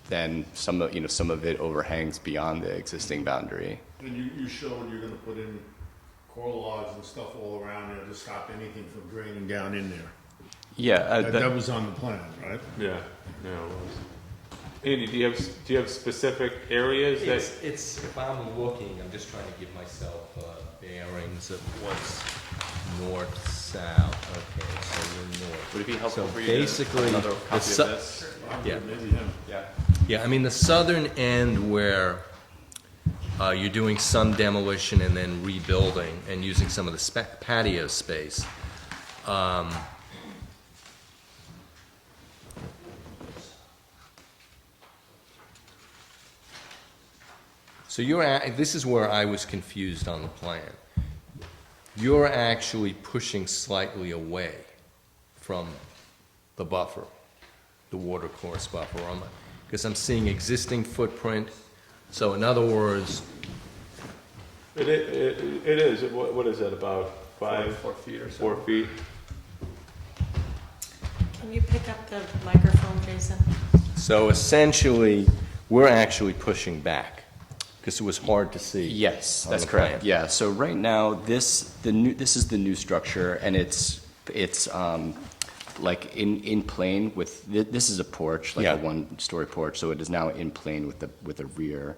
then some of it overhangs beyond the existing boundary. And you showing you're gonna put in coral logs and stuff all around there to stop anything from draining down in there? Yeah, That was on the plan, right? yeah, yeah, it was. Andy, do you have specific areas that? It's, if I'm looking, I'm just trying to give myself bearings of what's north, south, okay, so we're north. would it be helpful So for you basically, to have another the copy su- of this? Yeah. Maybe him. Yeah. Yeah, I mean, the southern end where you're doing some demolition and then rebuilding and using some of the patio space. So this is where I was confused on the plan. You're actually pushing slightly away from the buffer, the watercourse buffer, because I'm seeing existing footprint. So in other words, It is, what is that, about 4 feet or so. 4 feet? Can you pick up the microphone, Jason? so essentially, we're actually pushing back, because it was hard to see. Yes, on that's the correct. plan. Yeah, so right now, this is the new structure, and it's like in plane with, this is a porch, like Yeah. a one-story porch, so it is now in plane with the rear.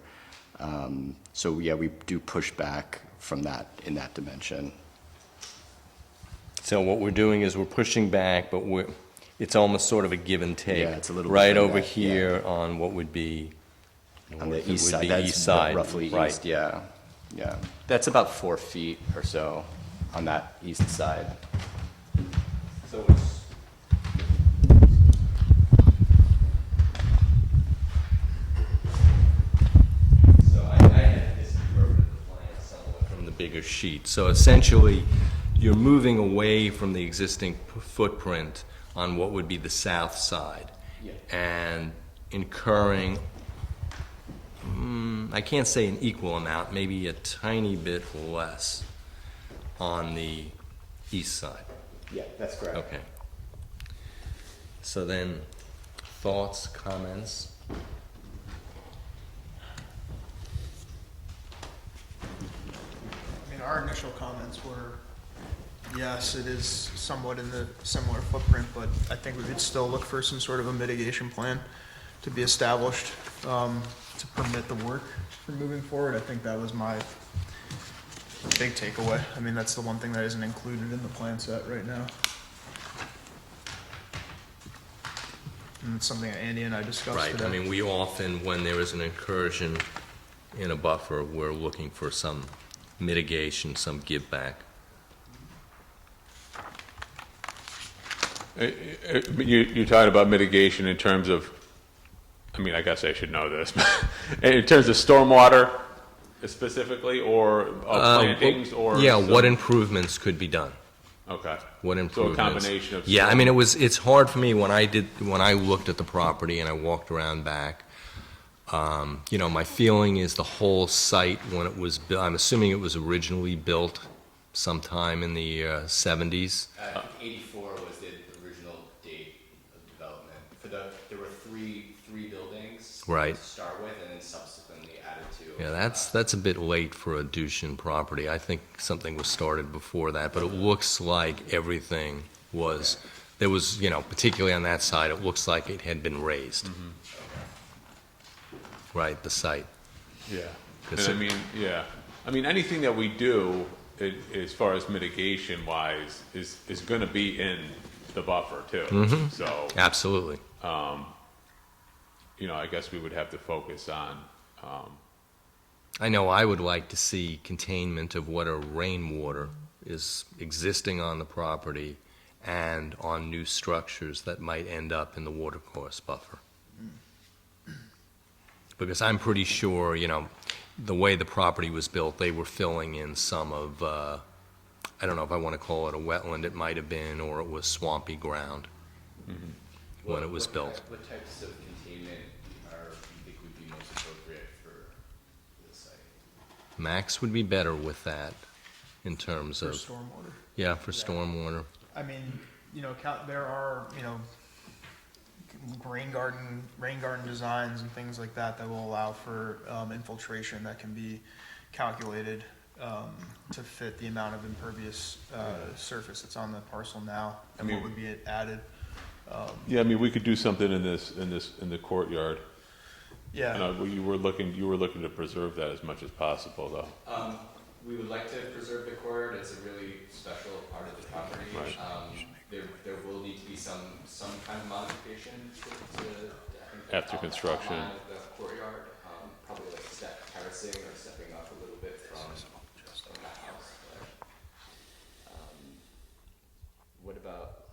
So yeah, we do push back from that, in that dimension. So what we're doing is we're pushing back, but it's almost sort of a give and take. Yeah, it's a little bit right of over that, here on what would be On north, the it east would side, be that's east side, roughly right. east, yeah. Yeah, that's about 4 feet or so on that east side. So it's So I had misinterpreted the plan somewhat from the bigger sheet. So essentially, you're moving away from the existing footprint on what would be the south side. Yeah. And incurring, I can't say an equal amount, maybe a tiny bit less on the east side. Yeah, that's correct. Okay. So then, thoughts, comments? I mean, our initial comments were, yes, it is somewhat in the similar footprint, but I think we could still look for some sort of a mitigation plan to be established, to permit the work for moving forward. I think that was my big takeaway. I mean, that's the one thing that isn't included in the plan set right now. And it's something that Andy and I discussed Right, today. I mean, we often, when there is an incursion in a buffer, we're looking for some mitigation, some give back. You're talking about mitigation in terms of, I mean, I guess I should know this, but in terms of stormwater specifically, or plantings, or? Yeah, what some- improvements could be done? Okay. What So a improvements? combination of. Yeah, I mean, it's hard for me when I looked at the property and I walked around back. You know, my feeling is the whole site, when it was built, I'm assuming it was originally built sometime in the 70s. 84 was the original date of development. There were three buildings. Right. To start with, and then subsequently added to. Yeah, that's a bit late for a Dushan property. I think something was started before that, but it looks like everything was, there was, you know, particularly on that side, it looks like it had been raised. Right, the site. Yeah. And I mean, yeah, I mean, anything that we do as far as mitigation wise is gonna be in the buffer too. So, Absolutely. you know, I guess we would have to focus on, I know I would like to see containment of what a rainwater is existing on the property and on new structures that might end up in the watercourse buffer. Because I'm pretty sure, you know, the way the property was built, they were filling in some of, I don't know if I want to call it a wetland, it might have been, or it was swampy ground when it was built. What types of containment you think would be most appropriate for the site? Max would be better with that in terms For of, stormwater. yeah, for stormwater. I mean, you know, there are, you know, rain garden designs and things like that that will allow for infiltration that can be calculated to fit the amount of impervious surface that's on the parcel now and what would be added. yeah, I mean, we could do something in the courtyard. Yeah. You were looking to preserve that as much as possible, though. We would like to preserve the courtyard. It's a really special part of the property. Right. There will need to be some kind of modification to I think, After construction. outline of the courtyard, probably like step terracing or stepping up a little bit from the house. But, what about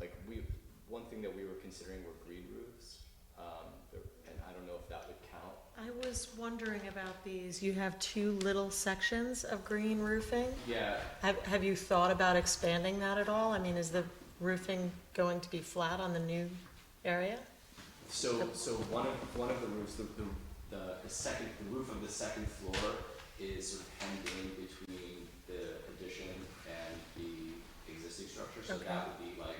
one thing that we were considering were green roofs, and I don't know if that would count. I was wondering about these. You have two little sections of green roofing. Yeah. Have you thought about expanding that at all? I mean, is the roofing going to be flat on the new area? So one of the roofs, the roof of the second floor is sort of hemmed in between the addition and the existing structure. So Okay. that would be like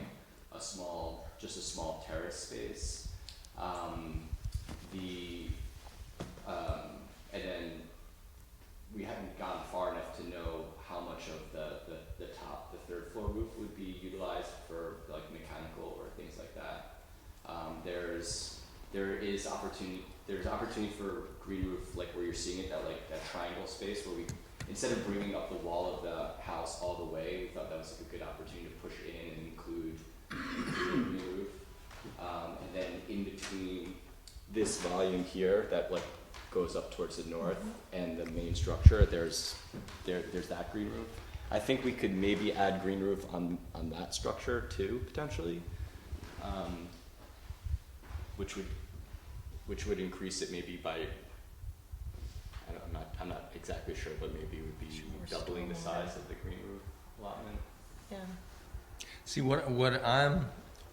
just a small terrace space. And then we haven't gone far enough to know how much of the third floor roof would be utilized for like mechanical or things like that. There's opportunity for green roof, like where you're seeing it, that triangle space where we, instead of bringing up the wall of the house all the way, we thought that was a good opportunity to push it in and include a green roof. And then in between this volume here that like goes up towards the north and the main structure, there's that green roof. I think we could maybe add green roof on that structure too, potentially, which would increase it maybe by, I'm not exactly sure, but maybe it would be doubling the size of the green roof allotment. Yeah. See, what I'm,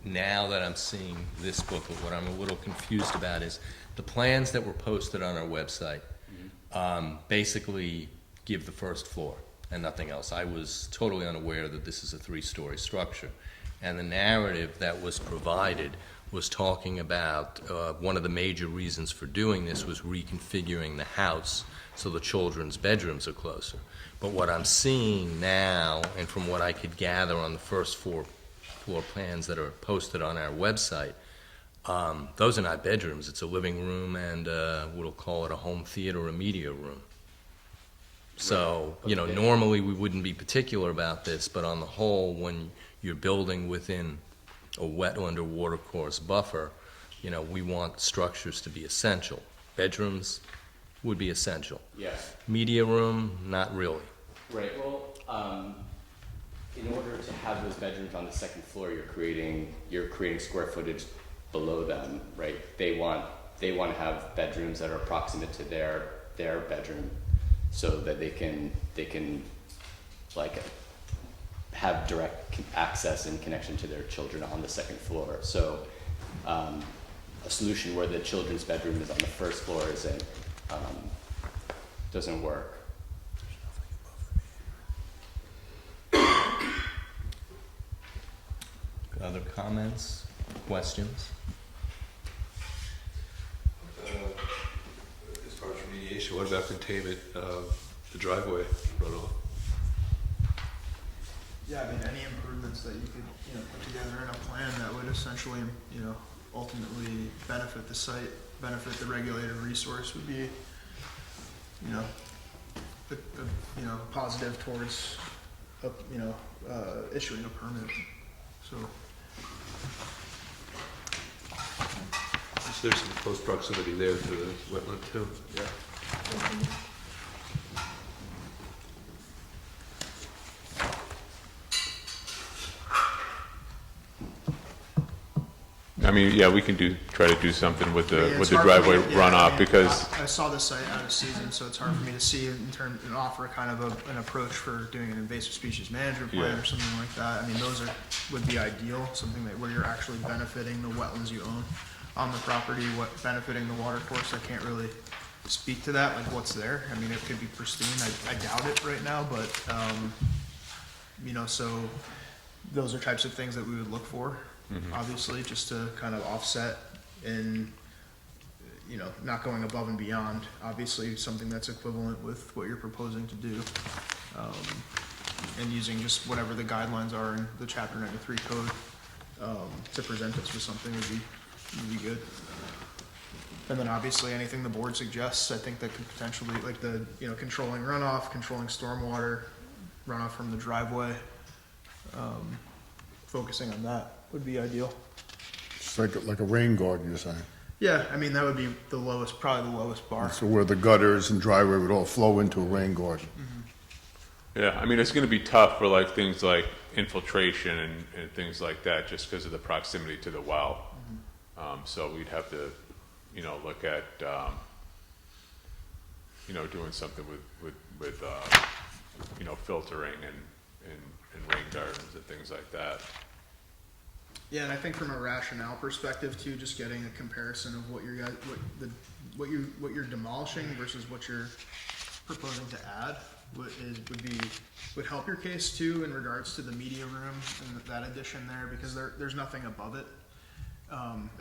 now that I'm seeing this booklet, what I'm a little confused about is the plans that were posted on our website basically give the first floor and nothing else. I was totally unaware that this is a 3-story structure. And the narrative that was provided was talking about one of the major reasons for doing this was reconfiguring the house so the children's bedrooms are closer. But what I'm seeing now, and from what I could gather on the first floor plans that are posted on our website, those are not bedrooms. It's a living room and we'll call it a home theater or media room. So, you know, normally we wouldn't be particular about this, but on the whole, when you're building within a wetland or watercourse buffer, you know, we want structures to be essential. Bedrooms would be essential. Yeah. Media room, not really. Right. Well, in order to have those bedrooms on the second floor, you're creating square footage below them, right? They want to have bedrooms that are proximate to their bedroom, so that they can like have direct access and connection to their children on the second floor. So a solution where the children's bedroom is on the first floor doesn't work. Other comments, questions? As far as remediation, what about containment of the driveway runoff? Yeah, I mean, any improvements that you could, you know, put together in a plan that would essentially, you know, ultimately benefit the site, benefit the regulated resource would be, you know, you know, positive towards, you know, issuing a permit, so. There's some close proximity there to the wetland too. Yeah. I mean, yeah, we can try to do something with Yeah, the it's hard for driveway me- yeah, I runoff mean, because, I saw this site out of season, so it's hard for me to see in terms, and offer kind of an approach for doing an invasive species management plan Yeah. or something like that. I mean, those would be ideal, something that, where you're actually benefiting the wetlands you own on the property, benefiting the water course. I can't really speak to that, like what's there. I mean, it could be pristine. I doubt it right now, but, you know, so those are types of things that we would look for, obviously, just to kind of offset and, you know, not going above and beyond, obviously, something that's equivalent with what you're proposing to do. And using just whatever the guidelines are in the chapter 93 code, to present us with something would be good. And then obviously, anything the board suggests, I think that could potentially, like the, you know, controlling runoff, controlling stormwater, runoff from the driveway, focusing on that would be ideal. It's like a rain garden, you're saying? Yeah, I mean, that would be the lowest, probably the lowest bar. So where the gutters and driveway would all flow into a rain garden. yeah, I mean, it's gonna be tough for like things like infiltration and things like that, just because of the proximity to the well. So we'd have to, you know, look at, you know, doing something with you know, filtering and rain gardens and things like that. Yeah, and I think from a rationale perspective too, just getting a comparison of what you're demolishing versus what you're proposing to add would help your case too in regards to the media room and that addition there, because there's nothing above it.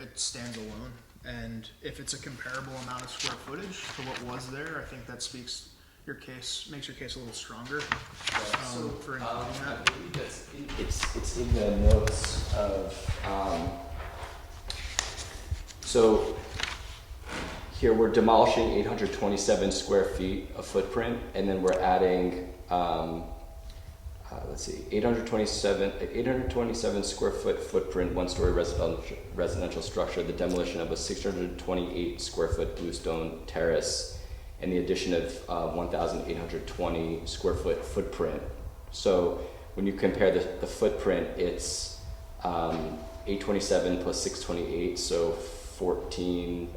It stands alone, and if it's a comparable amount of square footage to what was there, I think that makes your case a little stronger, for including that. It's in the notes of, so here we're demolishing 827 square feet of footprint, and then we're adding, let's see, 827 square foot footprint, one-story residential structure, the demolition of a 628 square foot bluestone terrace, and the addition of 1,820 square foot footprint. So when you compare the footprint, it's 827 plus 628, so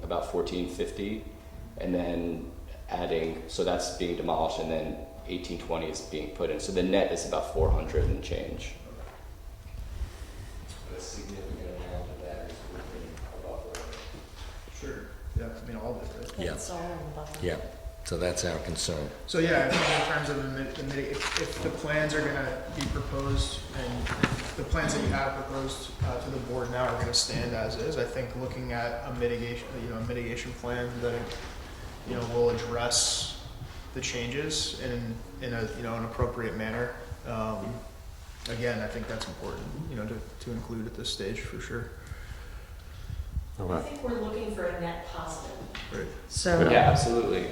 about 1450, and then adding, so that's being demolished, and then 1820 is being put in. So the net is about 400 and change. A significant amount of that is within a buffer. Sure, yeah, I mean, all of it, right? Yeah. It's all in the buffer. Yeah, so that's our concern. So yeah, I think in terms of if the plans are gonna be proposed, and the plans that you have proposed to the board now are gonna stand as is, I think looking at a mitigation plan that, you know, will address the changes in a, you know, an appropriate manner. Again, I think that's important, you know, to include at this stage for sure. I think we're looking for a net positive. Right. So, Yeah, absolutely.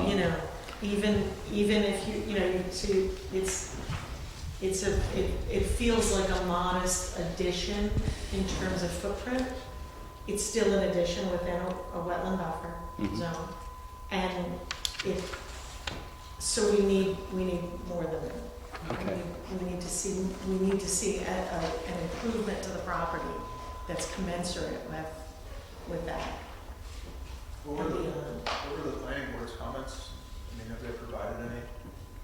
you know, even if you know, you see, it feels like a modest addition in terms of footprint. It's still an addition within a wetland buffer zone, and so we need more than that. Okay. We need to see an improvement to the property that's commensurate with that. What were the planning board's comments? I mean, have they provided any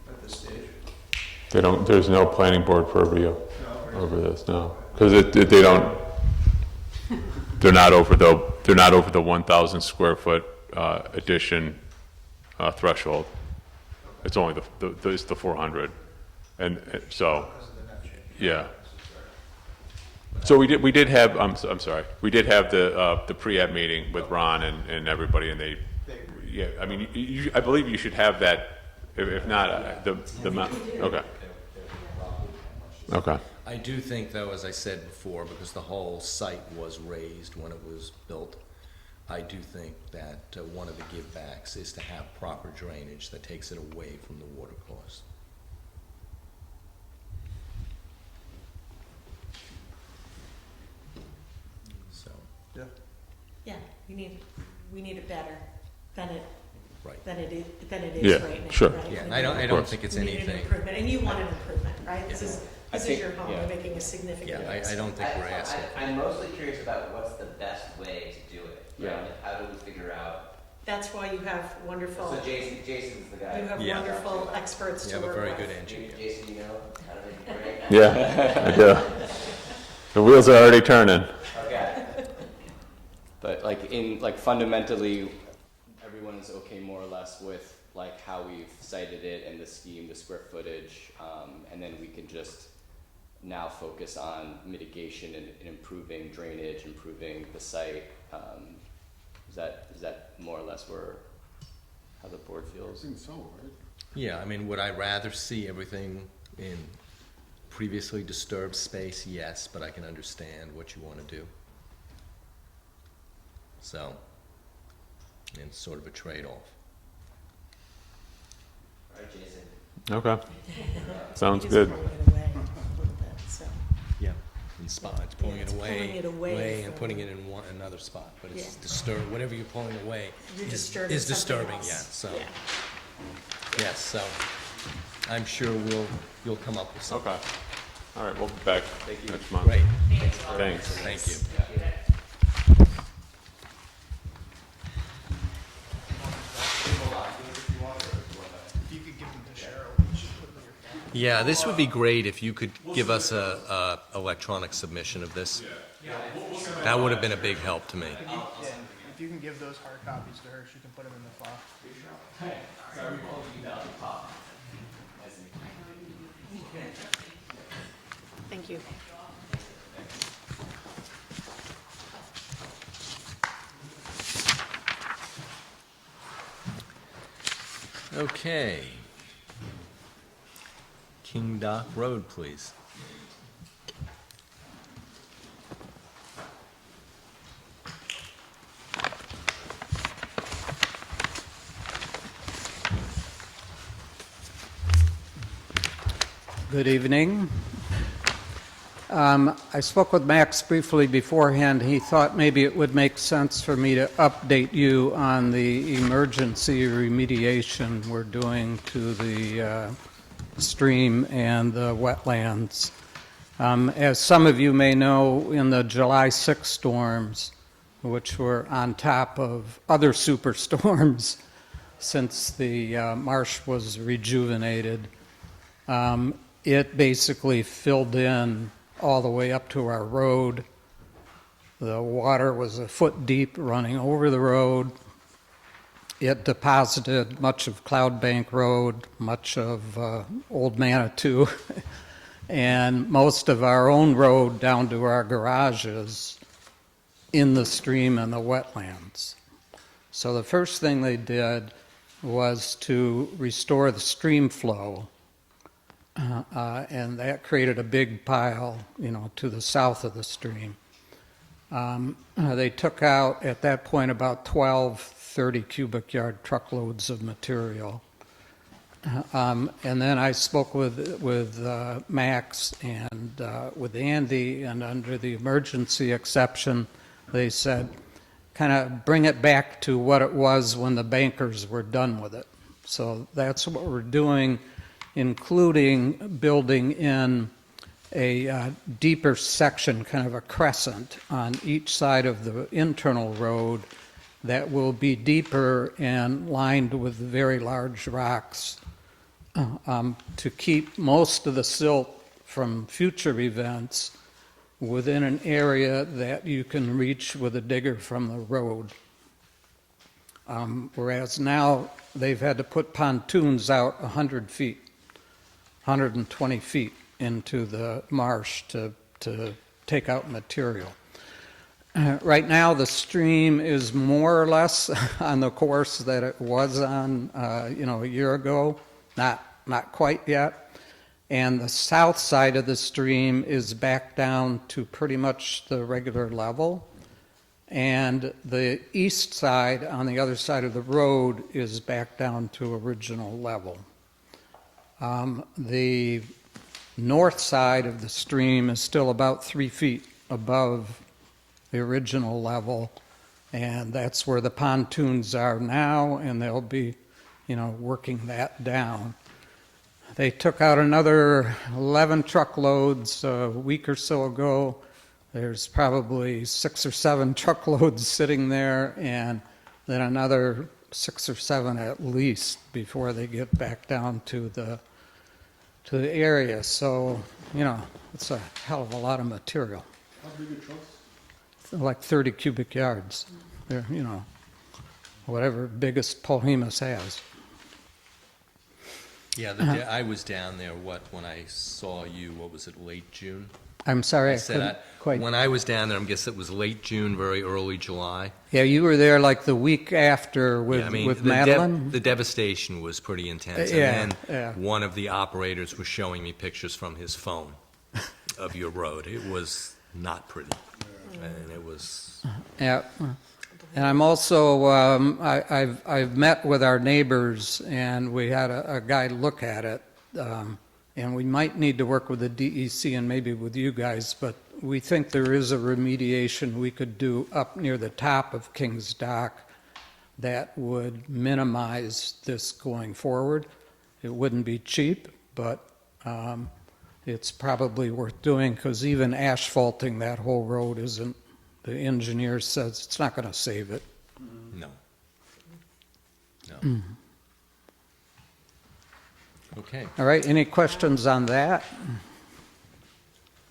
at this stage? There's no planning board purview No. over this, no. Because they don't, they're not over the 1,000 square foot addition threshold. It's only it's the 400. And so, yeah. So we did have, I'm sorry, we did have the pre-app meeting with Ron and everybody, and they, yeah, I mean, I believe you should have that, if not, the okay. Okay. I do think, though, as I said before, because the whole site was raised when it was built, I do think that one of the givebacks is to have proper drainage that takes it away from the water course. So, Yeah, we need it better than it, right. than it is Yeah, right now. sure. right? Yeah, We I need- don't think it's we need an anything, improvement, and you want an improvement, right? This I is think- your home, yeah. you're making a significant yeah, I investment. don't think we're asking. I'm mostly curious about what's the best way to do it. right? Yeah. Like, how do we figure out? That's why you have wonderful, So Jason's the guy. you have Yeah. wonderful experts You to have a work very with. good engineer. Jason, you know how to make it great? Yeah, I do. The wheels are already turning. Okay. But like fundamentally, everyone is okay more or less with like how we've cited it and the scheme, the square footage, and then we can just now focus on mitigation and improving drainage, improving the site. Is that more or less how the board I feels? think so, right? Yeah, I mean, would I rather see everything in previously disturbed space? Yes, but I can understand what you want to do. So, it's sort of a trade-off. All right, Jason. Okay, sounds He is good. pulling it away a little bit, so. Yeah. In spots, pulling Yeah, it it's away, pulling it away and from- putting it in another spot, but it's Yeah. disturbed, whatever you're pulling away You're is disturbing is something disturbing, else. yeah, so, Yeah. yes, so, I'm sure you'll come up with something. Okay. All right, we'll be back next month. Great, Thanks. thank you. If you could give them to Cheryl, you should put them in your phone. Yeah, this would be great if you could give us a electronic submission of this. That would have been a big help to me. Yeah, if you can give those hard copies to her, she can put them in the file. Thank you. Okay. King Dock Road, please. Good evening. I spoke with Max briefly beforehand. He thought maybe it would make sense for me to update you on the emergency remediation we're doing to the stream and the wetlands. As some of you may know, in the July 6 storms, which were on top of other superstorms since the marsh was rejuvenated, it basically filled in all the way up to our road. The water was a foot deep running over the road. It deposited much of Cloud Bank Road, much of Old Manitou, and most of our own road down to our garages in the stream and the wetlands. So the first thing they did was to restore the stream flow. And that created a big pile, to the south of the stream. They took out, at that point, about 12 30 cubic yard truckloads of material. And then I spoke with Max and with Andy, and under the emergency exception, they said, kind of bring it back to what it was when the bankers were done with it. So that's what we're doing, including building in a deeper section, kind of a crescent, on each side of the internal road that will be deeper and lined with very large rocks to keep most of the silt from future events within an area that you can reach with a digger from the road. Whereas now they've had to put pontoons out 100 feet. 120 feet into the marsh to take out material. Right now, the stream is more or less on the course that it was on, a year ago. Not quite yet. And the south side of the stream is back down to pretty much the regular level. and the east side, on the other side of the road, is back down to original level. The north side of the stream is still about 3 feet above the original level, and that's where the pontoons are now, and they'll be, working that down. They took out another 11 truckloads a week or so ago. There's probably 6 or 7 truckloads sitting there, and then another 6 or 7 at least before they get back down to the area. So, it's a hell of a lot of material. How big are trucks? Like 30 cubic yards. They're, whatever biggest Polhemus has. Yeah, I was down there, when I saw you, what was it, late June? I'm sorry, I said couldn't quite. When I was down there, I guess it was late June, very early July. Yeah, you were there like the week after with, Yeah, I mean, with the Madeline. the devastation was pretty intense. Yeah, And yeah. then one of the operators was showing me pictures from his phone of your road. It was not pretty. And it was... Yeah, and I'm also, I've met with our neighbors, and we had a guy look at it, and we might need to work with the DEC and maybe with you guys, but we think there is a remediation we could do up near the top of King's Dock that would minimize this going forward. It wouldn't be cheap, but it's probably worth doing, because even asphalting that whole road isn't, the engineer says it's not going to save it. No. No. Okay. All right, any questions on that?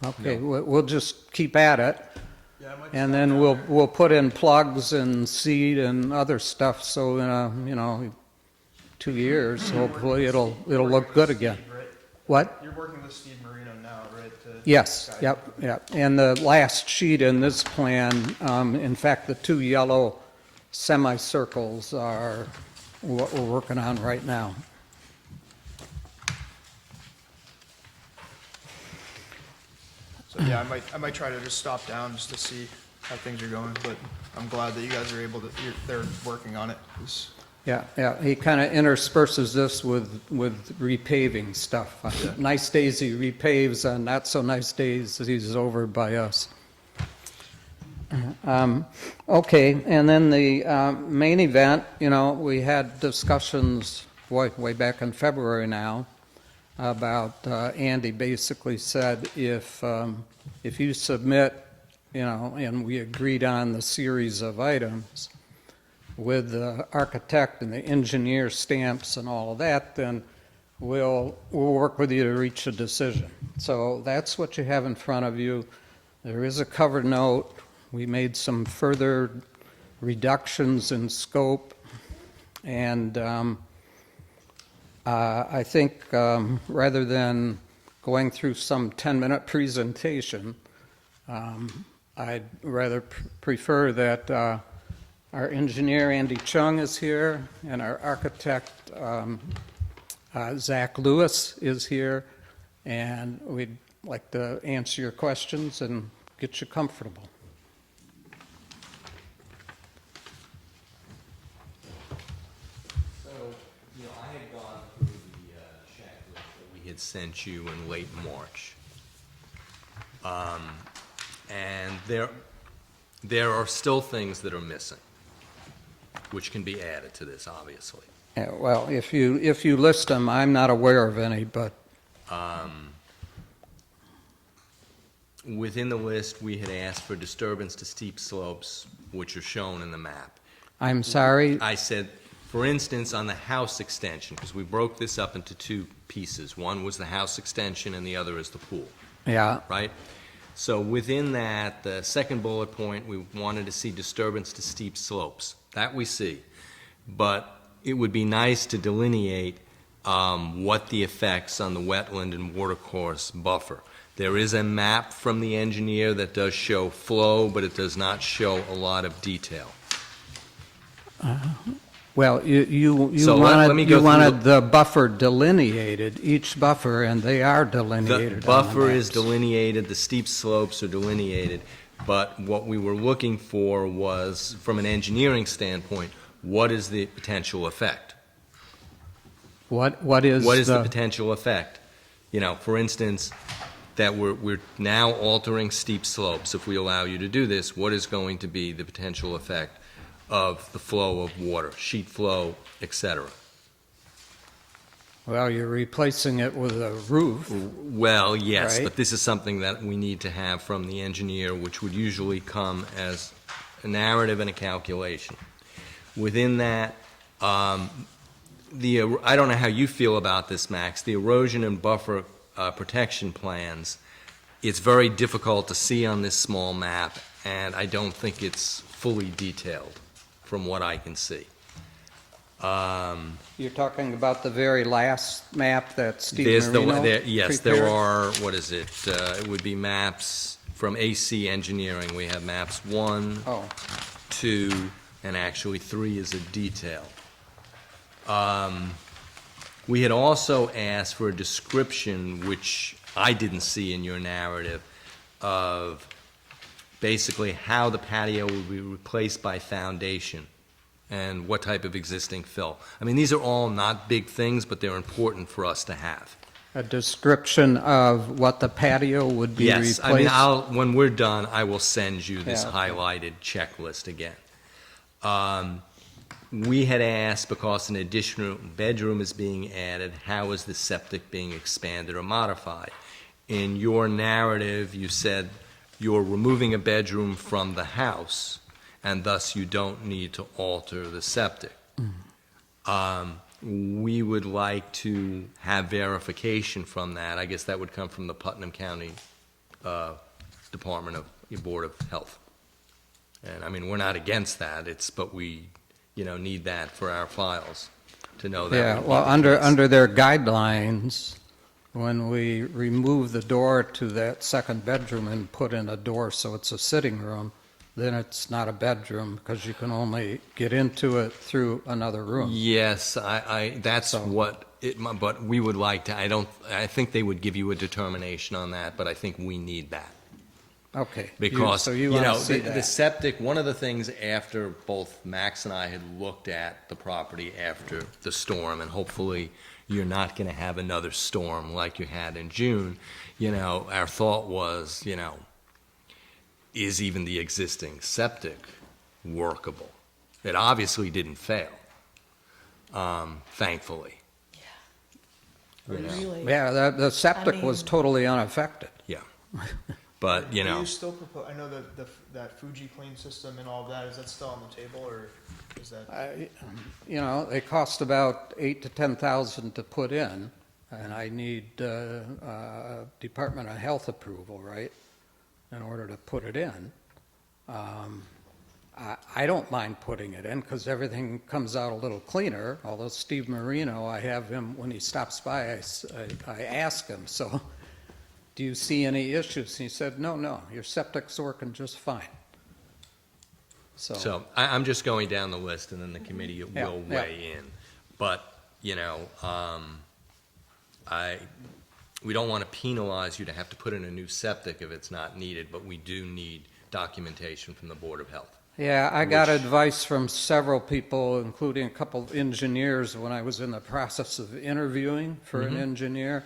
Okay, we'll just keep at it. Yeah, I might And stop then down we'll, there. we'll put in plugs and seed and other stuff, so in 2 years, hopefully it'll look good again. Right? What? You're working with Steve Marino now, right? to Yes, guide yep. And the last sheet in this plan, in fact, the 2 yellow semicircles are what we're working on right now. So yeah, I might try to just stop down just to see how things are going, but I'm glad that you guys are able to, they're working on it. 'Cause Yeah, he kind of intersperses this with repaving stuff. Nice days he repaves, on not so nice days he's over by us. Okay, and then the main event, we had discussions way back in February now about, Andy basically said if you submit, and we agreed on the series of items with the architect and the engineer stamps and all of that, then we'll work with you to reach a decision. So that's what you have in front of you. There is a cover note. We made some further reductions in scope, and I think rather than going through some 10-minute presentation, I'd rather prefer that our engineer, Andy Chung, is here, and our architect, Zach Lewis, is here, and we'd like to answer your questions and get you comfortable. So, I had gone through the checklist that we had sent you in late March. And there are still things that are missing, which can be added to this, obviously. Yeah, well, if you list them, I'm not aware of any, but Within the list, we had asked for disturbance to steep slopes, which are shown in the map. I'm sorry. I said, for instance, on the house extension, because we broke this up into 2 pieces. One was the house extension and the other is the pool, Yeah, right? So within that, the second bullet point, we wanted to see disturbance to steep slopes. That we see. But it would be nice to delineate what the effects on the wetland and watercourse buffer. There is a map from the engineer that does show flow, but it does not show a lot of detail. well, you So let me go wanted, through the buffer delineated, each buffer, and they are The delineated. on buffer the is maps. delineated, the steep slopes are delineated. But what we were looking for was, from an engineering standpoint, what is the potential effect? What is What is the potential effect? You know, for instance, that we're now altering steep slopes. If we allow you to do this, what is going to be the potential effect of the flow of water, sheet flow, et cetera? Well, you're replacing it with a roof. Well, yes, Right. but this is something that we need to have from the engineer, which would usually come as a narrative and a calculation. Within that, I don't know how you feel about this, Max, the erosion and buffer protection plans, it's very difficult to see on this small map, and I don't think it's fully detailed from what I can see. You're talking about the very last map that Steve There's Marino yes, there prepared? are, what is it? It would be maps from AC Engineering. We have maps 1, Oh, 2, and actually 3 is a detail. We had also asked for a description, which I didn't see in your narrative, of basically how the patio will be replaced by foundation and what type of existing fill. I mean, these are all not big things, but they're important for us to have. a description of what the patio would be Yes, replaced? I mean, when we're done, I will send you this Yeah, okay. highlighted checklist again. We had asked, because an additional bedroom is being added, how is the septic being expanded or modified? In your narrative, you said you're removing a bedroom from the house, and thus you don't need to alter the septic. We would like to have verification from that. I guess that would come from the Putnam County Department of Board of Health. And I mean, we're not against that. But we, need that for our files to know that. Yeah, would be well, the under, case. under their guidelines, when we remove the door to that second bedroom and put in a door so it's a sitting room, then it's not a bedroom because you can only get into it through another room. Yes, that's So- what but we would like to, I think they would give you a determination on that, but I think we need that. Okay. Because, So you want to see the that? septic, one of the things after both Max and I had looked at the property after the storm, and hopefully you're not going to have another storm like you had in June, our thought was, is even the existing septic workable? It obviously didn't fail, thankfully. Really? Yeah, the septic was mean- totally unaffected. But, Do you still propose, I know that that Fuji clean system and all of that, is that still on the table, or is that? They cost about $8,000 to $10,000 to put in, and I need Department of Health approval, right, in order to put it in. I don't mind putting it in because everything comes out a little cleaner, although Steve Marino, I have him, when he stops by, I ask him, so do you see any issues? And he said, no, your septic's working just fine. So I'm just going down the list, and then the committee Yeah, will yeah. weigh in. But, we don't want to penalize you to have to put in a new septic if it's not needed, but we do need documentation from the Board of Health. Yeah, I got Which- advice from several people, including a couple of engineers, when I was in the process of interviewing for an engineer,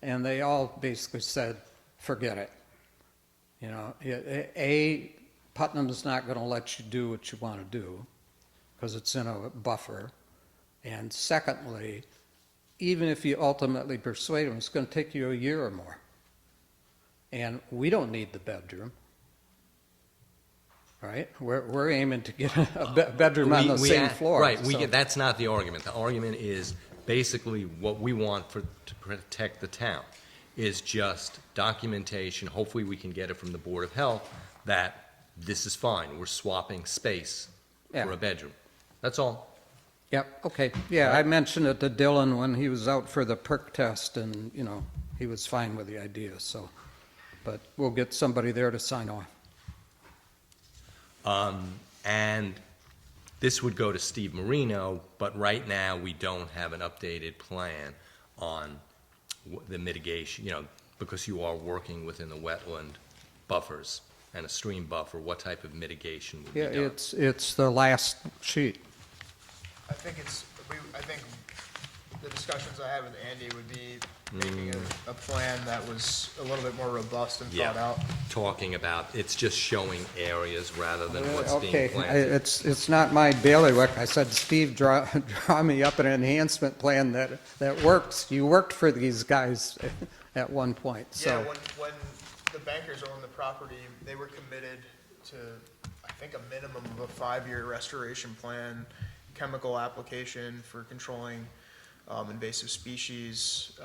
and they all basically said, forget it. Putnam's not going to let you do what you want to do because it's in a buffer. And secondly, even if you ultimately persuade them, it's going to take you a year or more. And we don't need the bedroom. Right? We're aiming to get a bedroom on the same floor. Right, so- that's not the argument. The argument is basically what we want to protect the town is just documentation, hopefully we can get it from the Board of Health, that this is fine, we're swapping space for Yeah. a bedroom. That's all. Yep, okay. Yeah, I mentioned it to Dylan when he was out for the perk test, and, he was fine with the idea, so. But we'll get somebody there to sign off. And this would go to Steve Marino, but right now, we don't have an updated plan on the mitigation, because you are working within the wetland buffers. and a stream buffer, what type of mitigation would be Yeah, done? it's the last sheet. I think I think the discussions I had with Andy would be making a plan that was a little bit more robust and thought out. Talking about, it's just showing areas rather than what's being Okay, planted. it's not my bailiwick. I said, Steve, draw me up an enhancement plan that works. You worked for these guys at one point, Yeah, so. when the bankers owned the property, they were committed to, I think, a minimum of a 5-year restoration plan, chemical application for controlling invasive species.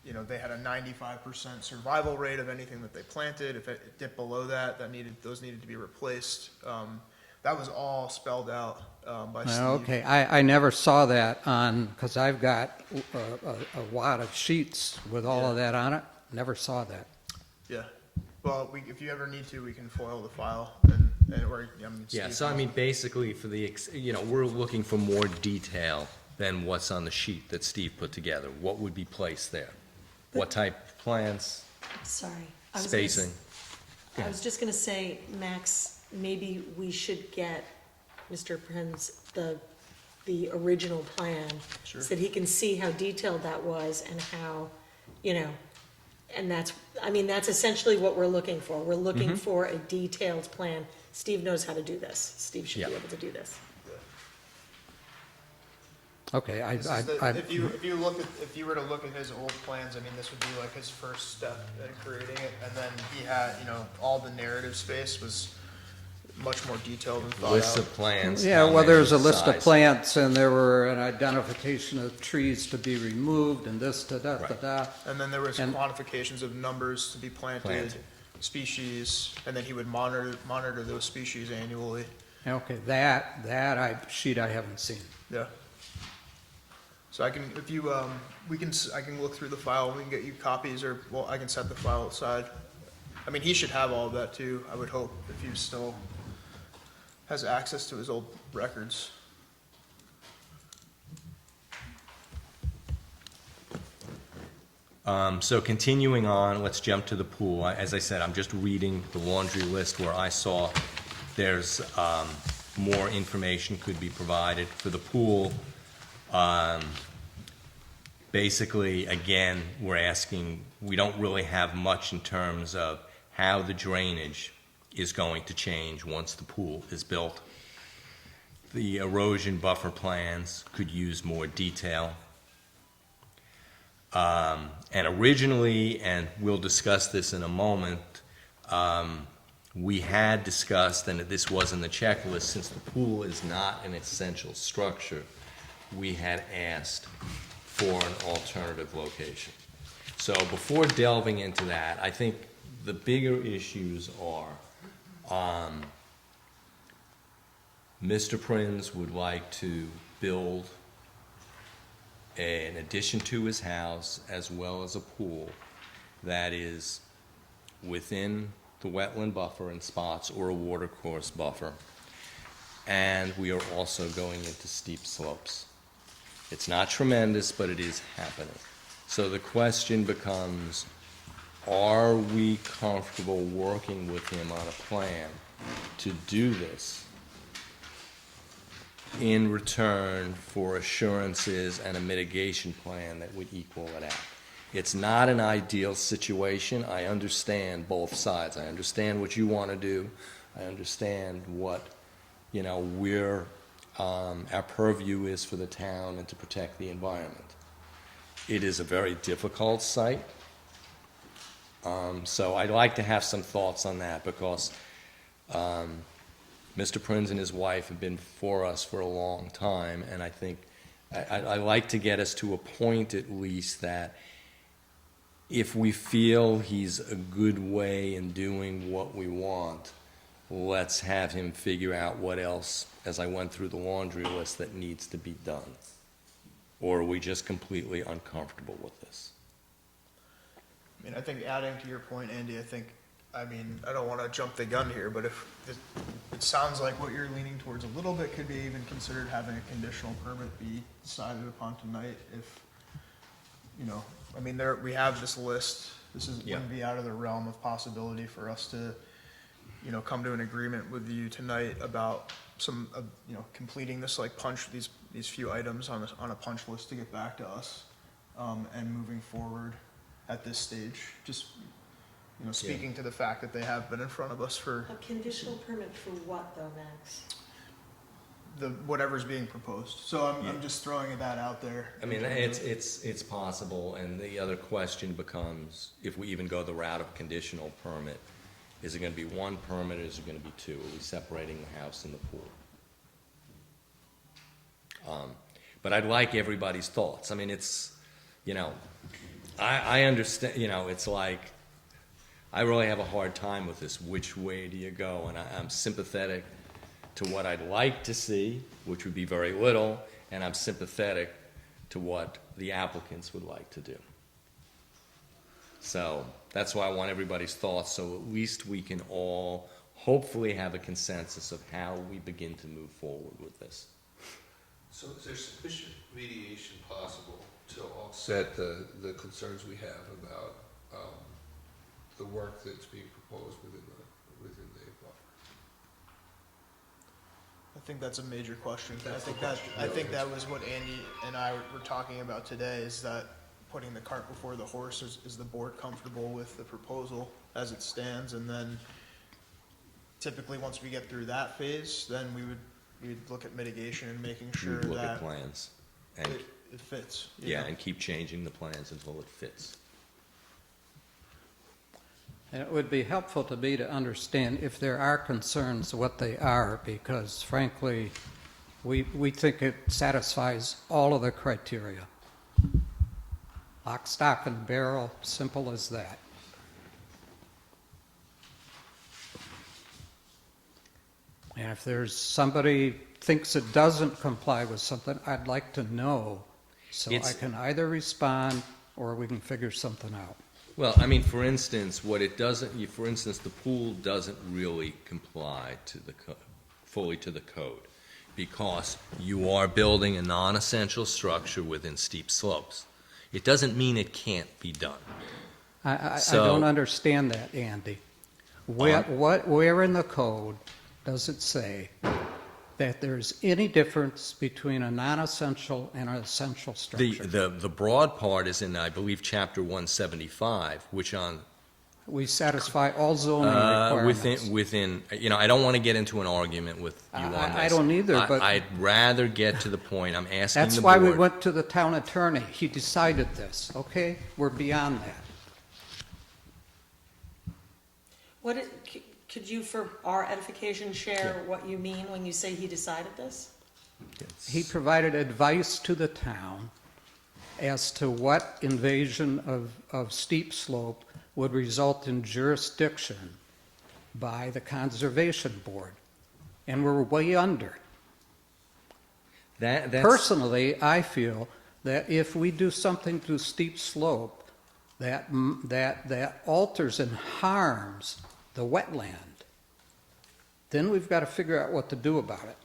You know, they had a 95% survival rate of anything that they planted. If it dipped below that, those needed to be replaced. That was all spelled out by Steve. Okay, I never saw that on, because I've got a lot of sheets with all of that on it. Never saw that. Yeah. Well, if you ever need to, we can foil the file or, I mean, Yeah, Steve so I can- mean, basically for we're looking for more detail than what's on the sheet that Steve put together. What would be placed there? What type of plants, Sorry. I was gonna s- spacing? I was just gonna say, Max, maybe we should get Mr. Prinz the original plan. Sure. So that he can see how detailed that was and how, and that's essentially what we're looking for. We're looking for a detailed plan. Steve knows how to do this. Steve should be Yeah. able to do this. Okay, This is if you were to look at his old plans, I mean, this would be like his first step in creating it, and then he had, all the narrative space was much more detailed and thought Lists out. of plants. yeah, how well, there's a many, list of size. plants, and there were an identification of trees to be removed, and this, da-da-da-da. And then there was And- quantifications of numbers to be planted, species, and then he would monitor those species annually. Okay, sheet I haven't seen. Yeah. So I can, if you, I can look through the file, we can get you copies, or, well, I can set the file aside. I mean, he should have all of that too, I would hope, if he still has access to his old records. So continuing on, let's jump to the pool. As I said, I'm just reading the laundry list where I saw there's more information could be provided for the pool. Basically, again, we're asking, we don't really have much in terms of how the drainage is going to change once the pool is built. The erosion buffer plans could use more detail. And originally, and we'll discuss this in a moment, we had discussed, and this was in the checklist, since the pool is not an essential structure, we had asked for an alternative location. So before delving into that, I think the bigger issues are, Mr. Prinz would like to build an addition to his house as well as a pool that is within the wetland buffer in spots or a watercourse buffer. And we are also going into steep slopes. It's not tremendous, but it is happening. So the question becomes, are we comfortable working with him on a plan to do this in return for assurances and a mitigation plan that would equal it out? It's not an ideal situation. I understand both sides. I understand what you want to do. I understand what, our purview is for the town and to protect the environment. It is a very difficult site. So I'd like to have some thoughts on that because Mr. Prinz and his wife have been before us for a long time, and I think I like to get us to a point at least that if we feel he's a good way in doing what we want, let's have him figure out what else, as I went through the laundry list, that needs to be done. Or are we just completely uncomfortable with this? I mean, I think adding to your point, Andy, I don't want to jump the gun here, but if it sounds like what you're leaning towards a little bit could be even considered having a conditional permit be decided upon tonight if, we have this list. This wouldn't be out of the realm of possibility for us to come to an agreement with you tonight about some, completing this, like punch, these few items on a punch list to get back to us, and moving forward at this stage. Just, speaking to the fact that they have been in front of us for A conditional permit for what though, Max? whatever's being proposed. So I'm just throwing that out there. I mean, it's possible, and the other question becomes, if we even go the route of conditional permit, is it gonna be one permit, or is it gonna be two? Are we separating the house and the pool? But I'd like everybody's thoughts. I mean, it's, I understand, it's like, I really have a hard time with this, which way do you go? And I'm sympathetic to what I'd like to see, which would be very little, and I'm sympathetic to what the applicants would like to do. So that's why I want everybody's thoughts, so at least we can all hopefully have a consensus of how we begin to move forward with this. So is there sufficient mediation possible to offset the concerns we have about the work that's being proposed within the buffer? I think that's a major question. I think that was what Andy and I were talking about today, is that putting the cart before the horse, is the board comfortable with the proposal as it stands? And then typically, once we get through that phase, then we'd look at mitigation and making sure We'd look that at plans, and, it fits. and keep changing the plans until it fits. And it would be helpful to me to understand if there are concerns, what they are, because frankly, we think it satisfies all of the criteria. Lock, stock, and barrel, simple as that. And if there's somebody thinks it doesn't comply with something, I'd like to know, so I can either respond or we can figure something out. Well, I mean, for instance, the pool doesn't really comply to fully to the code, because you are building a non-essential structure within steep slopes. It doesn't mean it can't be done. I don't understand that, Andy. Where in the code does it say that there's any difference between a non-essential and an essential structure? The broad part is in, I believe, Chapter 175, which we satisfy all zoning requirements. Within, I don't want to get into an argument with you on this. I don't either, but I'd rather get to the point. I'm asking that's the why board. we went to the town attorney. He decided this, okay? We're beyond that. Could you, for our edification, share what you mean when you say he decided this? He provided advice to the town as to what invasion of steep slope would result in jurisdiction by the Conservation Board. And we're way under. Personally, I feel that if we do something to steep slope that alters and harms the wetland, then we've got to figure out what to do about it.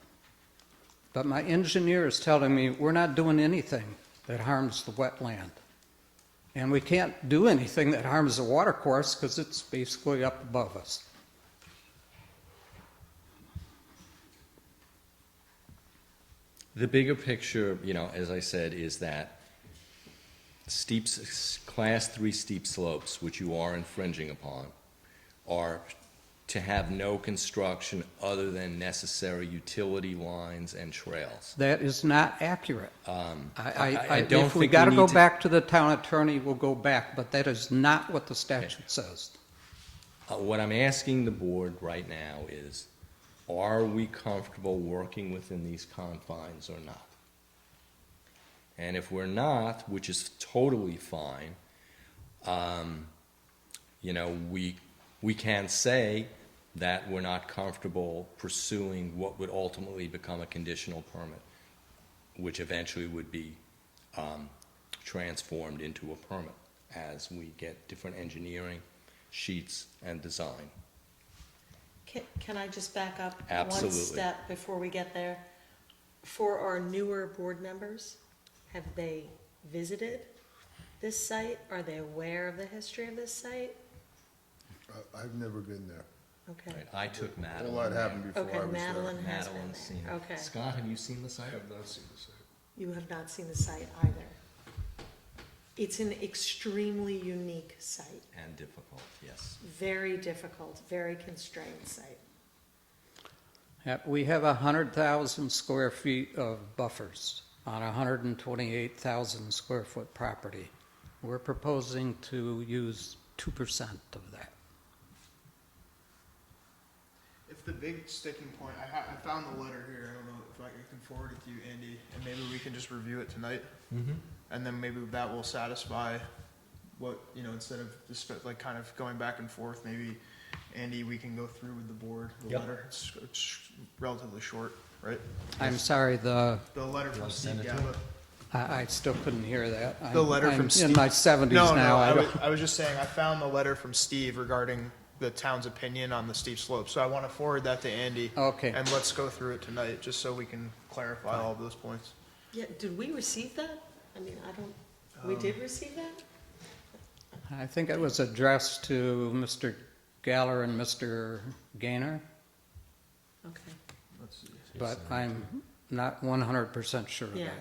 But my engineer is telling me we're not doing anything that harms the wetland. And we can't do anything that harms the watercourse because it's basically up above us. The bigger picture, as I said, is that Class 3 steep slopes, which you are infringing upon, are to have no construction other than necessary utility lines and trails. That is not accurate. I don't if we think got to we go need to- back to the town attorney, we'll go back, but that is not what the statute says. What I'm asking the board right now is, are we comfortable working within these confines or not? And if we're not, which is totally fine, we can say that we're not comfortable pursuing what would ultimately become a conditional permit, which eventually would be transformed into a permit as we get different engineering sheets and design. Can I just back up Absolutely. one step before we get there? For our newer board members, have they visited this site? Are they aware of the history of this site? I've never been there. Okay. Right, I took All Madeline. that happened before Okay, I was there. Madeline has been Madeline's seen there. it. Okay. Scott, have you seen the I site? have not seen the site. You have not seen the site either. It's an extremely unique site, And difficult, yes. very difficult, very constrained site. We have 100,000 square feet of buffers on a 128,000 square foot property. We're proposing to use 2% of that. If the big sticking point, I found the letter here, I don't know if I can forward it to you, Andy, and maybe we can just review it tonight. Mm-hmm. And then maybe that will satisfy what, you know, instead of just like kind of going back and forth, maybe, Andy, we can go through with the board, the Yep. letter. It's relatively short, right? I'm sorry, The letter from wanna Steve send it to Gaba. I still couldn't hear that. The letter from I'm Steve. in my 70s No, now. I was just saying, I found the letter from Steve regarding the town's opinion on the steep slope. So I want to forward that to Andy. Okay. And let's go through it tonight, just so we can clarify all of those points. Yeah, did we receive that? I mean, I don't, we did receive that? I think it was addressed to Mr. Galler and Mr. Gaynor, Okay, Let's see. but I'm not 100% sure of yeah. that.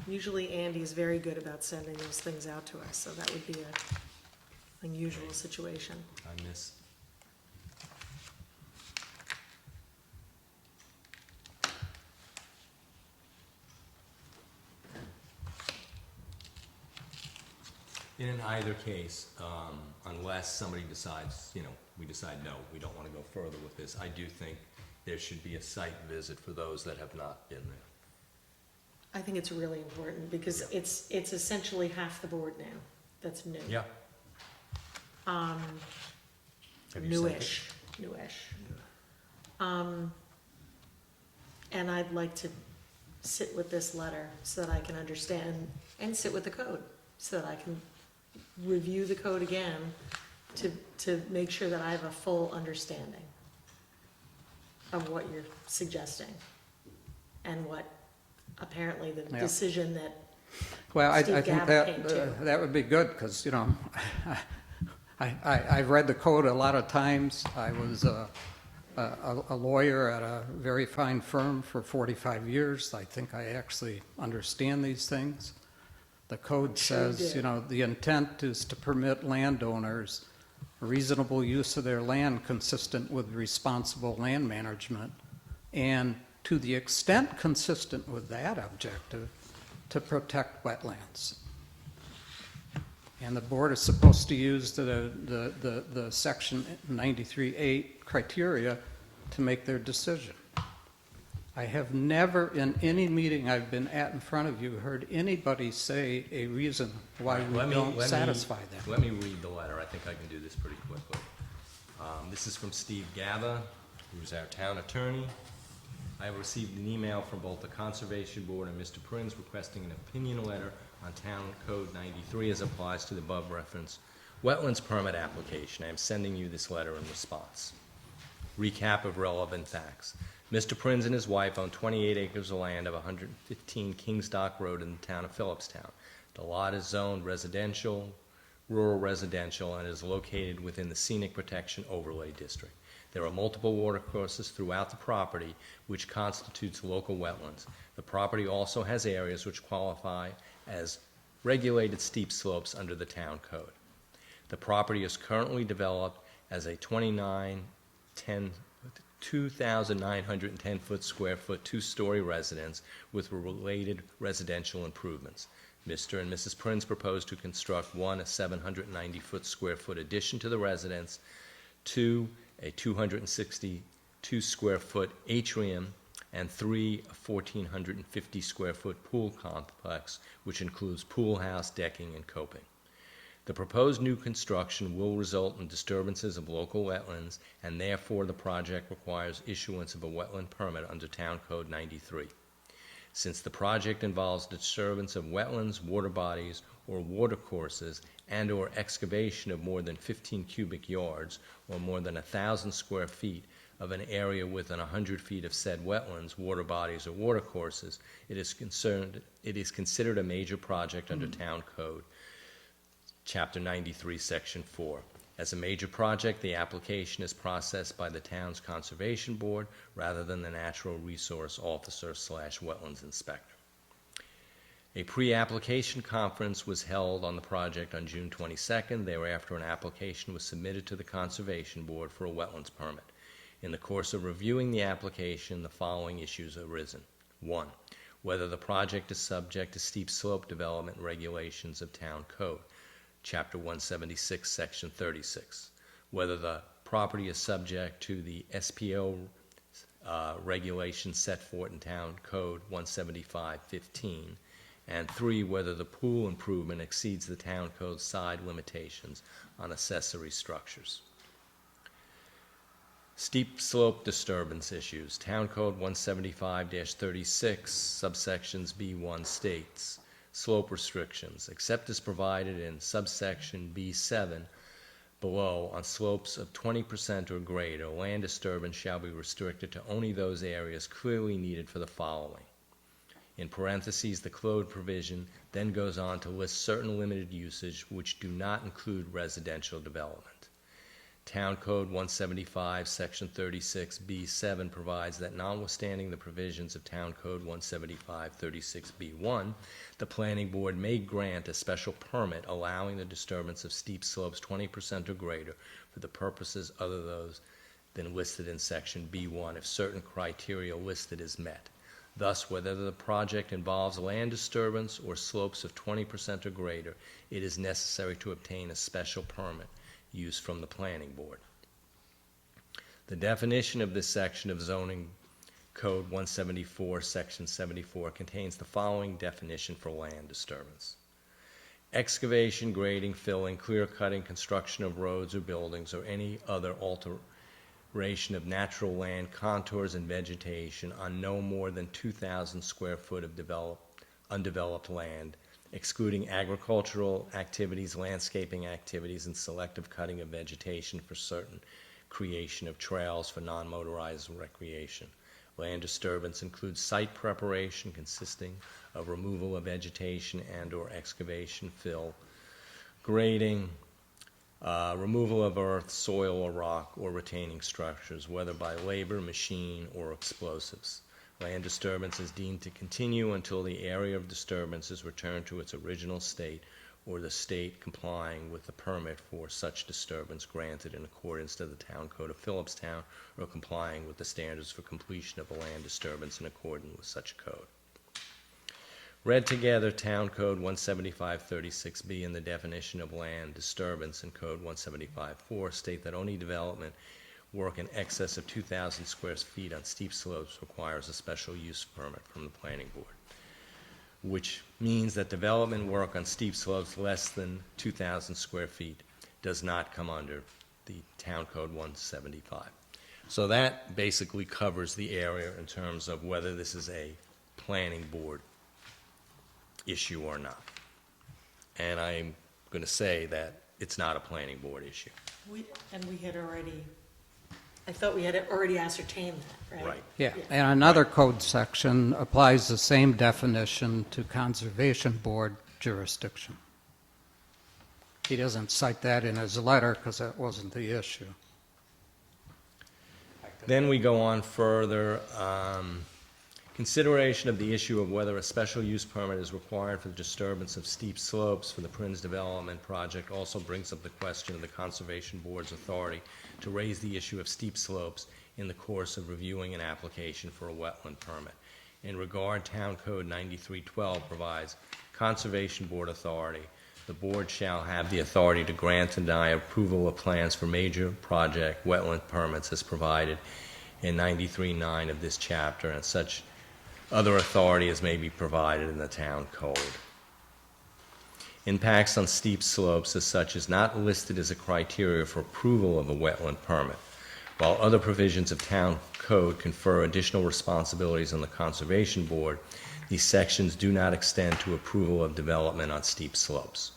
Usually Andy's very good about sending those things out to us, so that would be a unusual situation. I miss. In either case, unless somebody decides, you know, we decide, no, we don't want to go further with this, I do think there should be a site visit for those that have not been there. I think it's really important because it's essentially half the board now. That's new. Yeah. Have you sent it? Newish. And I'd like to sit with this letter so that I can understand and sit with the code so that I can review the code again to make sure that I have a full understanding of what you're suggesting and what apparently the Yeah. decision that Well, I Steve think Gaba came to. that would be good, because, you know, I've read the code a lot of times. I was a lawyer at a very fine firm for 45 years. I think I actually understand these things. The code sure you says, do. you know, the intent is to permit landowners reasonable use of their land consistent with responsible land management, and to the extent consistent with that objective, to protect wetlands. And the board is supposed to use the section 93(8) criteria to make their decision. I have never, in any meeting I've been at in front of you, heard anybody say a reason why we don't satisfy them. Let me read the letter. I think I can do this pretty quickly. This is from Steve Gaba, who's our town attorney. I have received an email from both the Conservation Board and Mr. Prinz requesting an opinion letter on Town Code 93 as applies to the above referenced wetlands permit application. I am sending you this letter in response. Recap of relevant facts. Mr. Prinz and his wife own 28 acres of land of 115 Kings Dock Road in the town of Philipstown. The lot is zoned residential, rural residential, and is located within the Scenic Protection Overlay District. There are multiple watercourses throughout the property, which constitutes local wetlands. The property also has areas which qualify as regulated steep slopes under the town code. The property is currently developed as a 2,910 square foot, two-story residence with related residential improvements. Mr. and Mrs. Prinz propose to construct one, a 790 square foot addition to the residence, two, a 262 square foot atrium, and three, a 1,450 square foot pool complex, which includes pool house, decking, and coping. The proposed new construction will result in disturbances of local wetlands, and therefore the project requires issuance of a wetland permit under Town Code 93. Since the project involves disturbance of wetlands, water bodies, or watercourses, and/or excavation of more than 15 cubic yards, or more than 1,000 square feet of an area within 100 feet of said wetlands, water bodies, or watercourses, it is considered a major project under Town Code Chapter 93, Section 4. As a major project, the application is processed by the town's conservation board rather than the natural resource officer / wetlands inspector. A pre-application conference was held on the project on June 22nd. Thereafter, an application was submitted to the Conservation Board for a wetlands permit. In the course of reviewing the application, the following issues arisen. 1. Whether the project is subject to steep slope development regulations of Town Code, Chapter 176, Section 36. Whether the property is subject to the SPO regulations set forth in Town Code 175-15. And 3, whether the pool improvement exceeds the Town Code side limitations on accessory structures. Steep slope disturbance issues. Town Code 175-36, subsections B1 states, slope restrictions, except as provided in subsection B7 below, on slopes of 20% or greater, land disturbance shall be restricted to only those areas clearly needed for the following. In parentheses, the code provision then goes on to list certain limited usage which do not include residential development. Town Code 175, Section 36B7 provides that notwithstanding the provisions of Town Code 175-36B1, the Planning Board may grant a special permit allowing the disturbance of steep slopes 20% or greater for the purposes other those than listed in Section B1 if certain criteria listed is met. Thus, whether the project involves land disturbance or slopes of 20% or greater, it is necessary to obtain a special permit use from the Planning Board. The definition of this section of Zoning Code 174, Section 74, contains the following definition for land disturbance. Excavation, grading, filling, clear-cutting, construction of roads or buildings, or any other alteration of natural land contours and vegetation on no more than 2,000 square foot of undeveloped land, excluding agricultural activities, landscaping activities, and selective cutting of vegetation for certain creation of trails for non-motorized recreation. Land disturbance includes site preparation consisting of removal of vegetation and/or excavation, fill, grading, removal of earth, soil, or rock, or retaining structures, whether by labor, machine, or explosives. Land disturbance is deemed to continue until the area of disturbance is returned to its original state or the state complying with the permit for such disturbance granted in accordance to the Town Code of Philipstown or complying with the standards for completion of a land disturbance in accordance with such code. Read together, Town Code 175-36B and the definition of land disturbance in Code 175-4 state that only development work in excess of 2,000 square feet on steep slopes requires a special use permit from the Planning Board, which means that development work on steep slopes less than 2,000 square feet does not come under the Town Code 175. So that basically covers the area in terms of whether this is a Planning Board issue or not. And I'm going to say that it's not a Planning Board issue. We had already, I thought we had already ascertained that, right? Right. Yeah, and another code section applies the same definition to Conservation Board jurisdiction. He doesn't cite that in his letter because that wasn't the issue. Then we go on further. Consideration of the issue of whether a special use permit is required for the disturbance of steep slopes for the Prince Development Project also brings up the question of the Conservation Board's authority to raise the issue of steep slopes in the course of reviewing an application for a wetland permit. In regard, Town Code 9312 provides Conservation Board authority. The board shall have the authority to grant and deny approval of plans for major project wetland permits as provided in 93.9 of this chapter, and such other authority as may be provided in the Town Code. Impacts on steep slopes as such is not listed as a criteria for approval of a wetland permit. While other provisions of Town Code confer additional responsibilities on the Conservation Board, these sections do not extend to approval of development on steep slopes.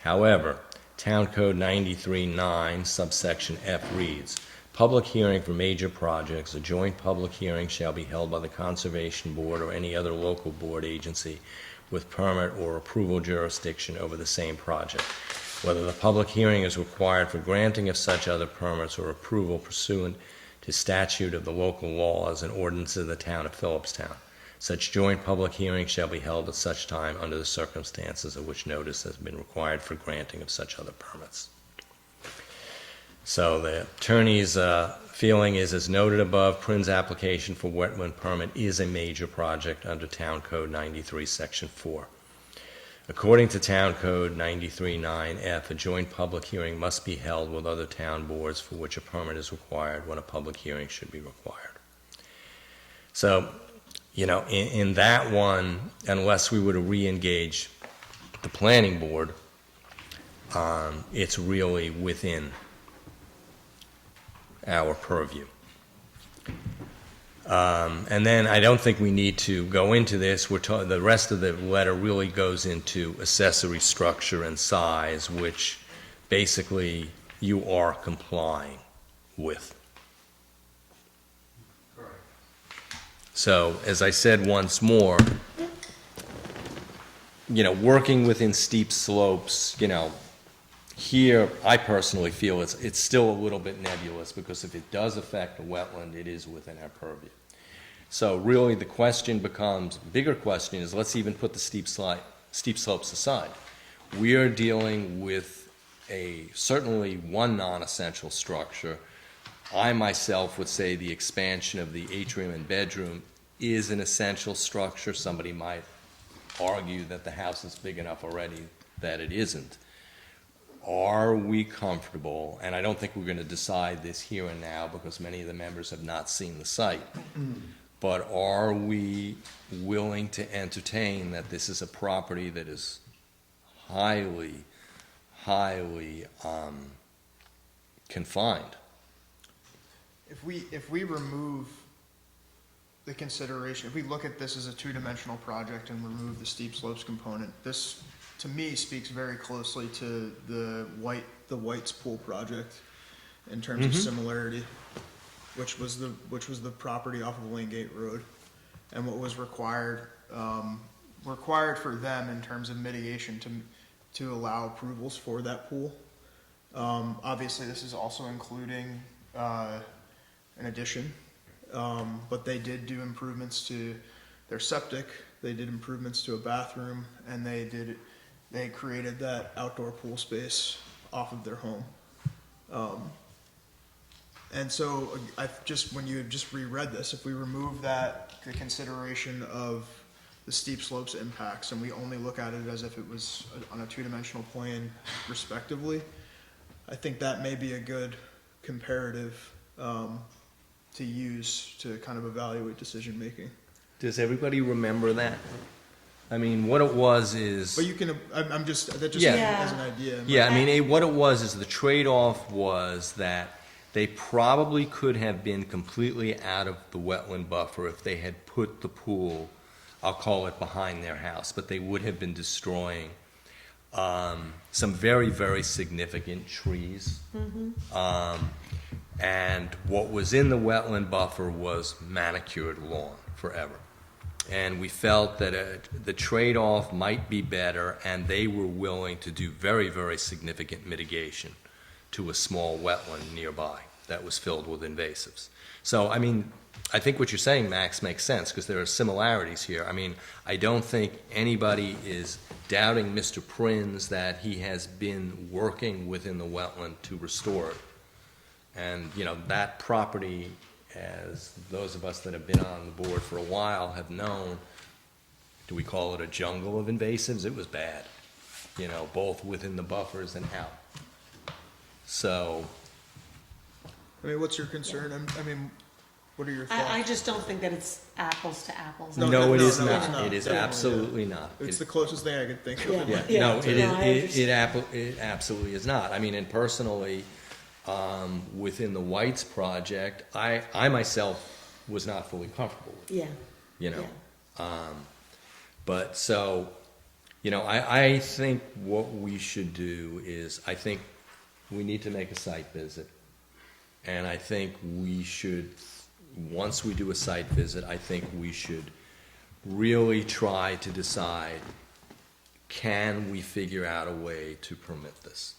However, Town Code 93.9, subsection F reads, public hearing for major projects, a joint public hearing shall be held by the Conservation Board or any other local board agency with permit or approval jurisdiction over the same project. whether the public hearing is required for granting of such other permits or approval pursuant to statute of the local laws and ordinances of the town of Philipstown. Such joint public hearing shall be held at such time under the circumstances of which notice has been required for granting of such other permits. So the attorney's feeling is, as noted above, Prin's application for wetland permit is a major project under Town Code 93, Section 4. According to Town Code 93-9F, a joint public hearing must be held with other town boards for which a permit is required when a public hearing should be required. So, in that one, unless we were to re-engage the planning board, it's really within our purview. And then I don't think we need to go into this. The rest of the letter really goes into accessory structure and size, which basically you are complying with. So, as I said once more, working within steep slopes, here, I personally feel it's still a little bit nebulous, because if it does affect a wetland, it is within our purview. So really the bigger question is, let's even put the steep slopes aside. We are dealing with certainly one non-essential structure. I myself would say the expansion of the atrium and bedroom is an essential structure. Somebody might argue that the house is big enough already that it isn't. Are we comfortable, and I don't think we're going to decide this here and now because many of the members have not seen the site, but are we willing to entertain that this is a property that is highly confined? If we remove the consideration, if we look at this as a two-dimensional project and remove the steep slopes component, this, to me, speaks very closely to the White's Pool project in terms of similarity, which was the property off of Lane Gate Road, and what was required for them in terms of mitigation to allow approvals for that pool. Obviously, this is also including an addition, but they did do improvements to their septic. They did improvements to a bathroom, and they created that outdoor pool space off of their home. And so when you just reread this, if we remove the consideration of the steep slopes impacts and we only look at it as if it was on a two-dimensional plane respectively, I think that may be a good comparative to use to kind of evaluate decision making. Does everybody remember that? I mean, what it was is... But you can, I'm just, that just Yeah. as an idea. Yeah, I mean, what it was is the trade-off was that they probably could have been completely out of the wetland buffer if they had put the pool, I'll call it, behind their house, but they would have been destroying some very, very significant trees. And what was in the wetland buffer was manicured lawn forever. And we felt that the trade-off might be better, and they were willing to do very, very significant mitigation to a small wetland nearby that was filled with invasives. So, I mean, I think what you're saying, Max, makes sense, because there are similarities here. I mean, I don't think anybody is doubting Mr. Prinz that he has been working within the wetland to restore it. And, that property, as those of us that have been on the board for a while have known, do we call it a jungle of invasives? It was bad, both within the buffers and out. So, I mean, what's your concern? What are your thoughts? I just don't think that it's apples to apples. no, it is no, not. it's not. It is Definitely, absolutely not. It's the closest thing I could think of. No, I it absolutely is not. I mean, and personally, within the White's project, I myself was not fully comfortable with it. Yeah. But so, I think what we should do is, I think we need to make a site visit. And I think we should, once we do a site visit, I think we should really try to decide, can we figure out a way to permit this?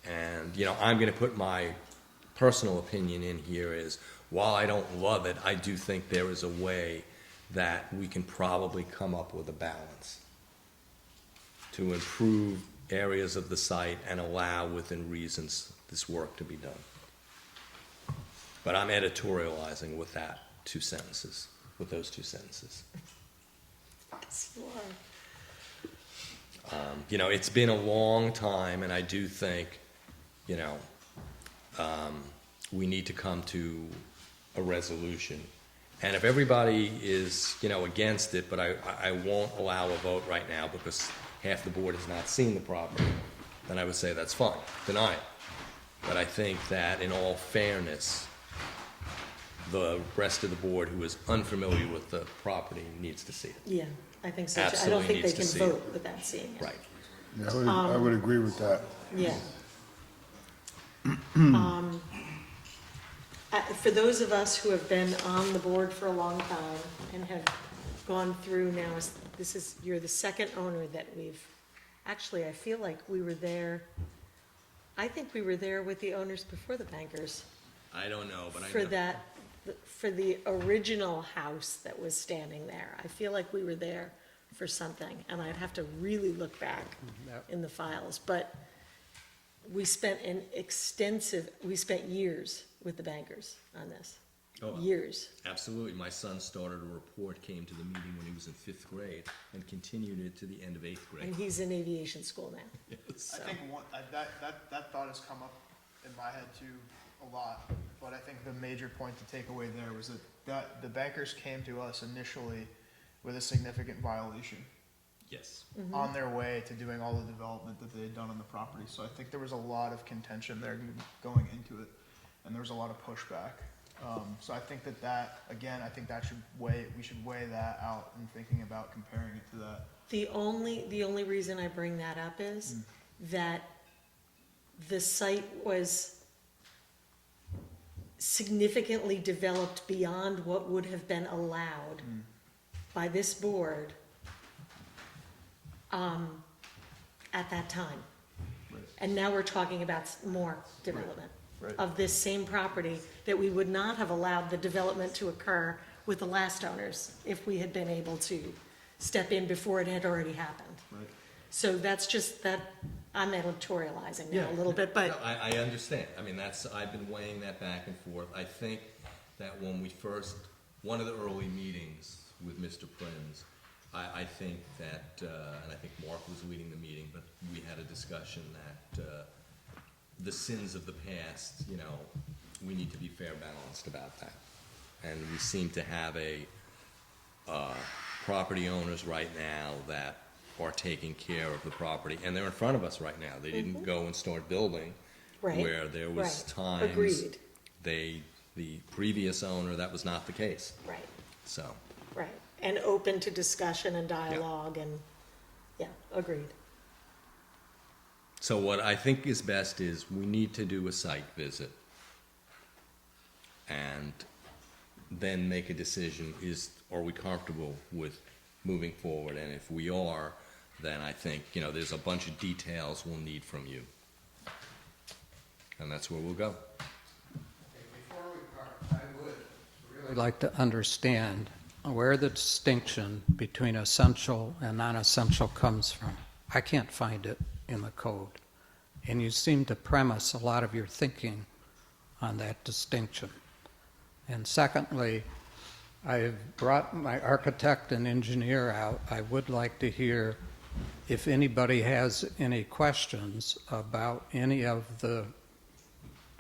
And, I'm going to put my personal opinion in here is, while I don't love it, I do think there is a way that we can probably come up with a balance to improve areas of the site and allow within reasons this work to be done. But I'm editorializing with those two sentences. Yes, you are. It's been a long time, and I do think, we need to come to a resolution. And if everybody is, against it, but I won't allow a vote right now because half the board has not seen the property, then I would say that's fine, deny it. But I think that in all fairness, the rest of the board who is unfamiliar with the property needs to see it. Yeah, I think so too. I don't Absolutely think they needs to can see it. vote without seeing it. Right. Yeah, I would agree with that. Yeah. For those of us who have been on the board for a long time and have gone through now, you're the second owner that actually, I feel like we were there, I think we were there with the owners before the bankers. I don't know, but I For know. for the original house that was standing there. I feel like we were there for something, and I'd have to really look back in the files, but we spent years with the bankers on this. Oh, Years. Absolutely. My son started a report, came to the meeting when he was in 5th grade, and continued it to the end of 8th grade. And he's in aviation school now. Yes. I think that thought has come up in my head too a lot, but I think the major point to take away there was that the bankers came to us initially with a significant violation Yes. on their way to doing all the development that they had done on the property. So I think there was a lot of contention there going into it, and there was a lot of pushback. So I think that again, I think we should weigh that out in thinking about comparing it to that. The only reason I bring that up is that the site was significantly developed beyond what would have been allowed by this board at that time. Right. And now we're talking about more development Right. of this same property that we would not have allowed the development to occur with the last owners if we had been able to step in before it had already happened. Right. So that's just that, I'm editorializing now a little bit, but No, I understand. I mean, I've been weighing that back and forth. I think that when one of the early meetings with Mr. Prinz, I think that, and I think Mark was leading the meeting, but we had a discussion that the sins of the past, we need to be fair balanced about that. And we seem to have property owners right now that are taking care of the property, and they're in front of us right now. They didn't go and start building. Right, Where there was right. times. Agreed. The previous owner, that was not the case, right, so. right. And open to discussion and dialogue and, yeah, agreed. So what I think is best is we need to do a site visit and then make a decision, are we comfortable with moving forward? And if we are, then I think, there's a bunch of details we'll need from you. And that's where we'll go. Before we part, I would really like to understand where the distinction between essential and non-essential comes from. I can't find it in the code. And you seem to premise a lot of your thinking on that distinction. And secondly, I've brought my architect and engineer out. I would like to hear if anybody has any questions about any of the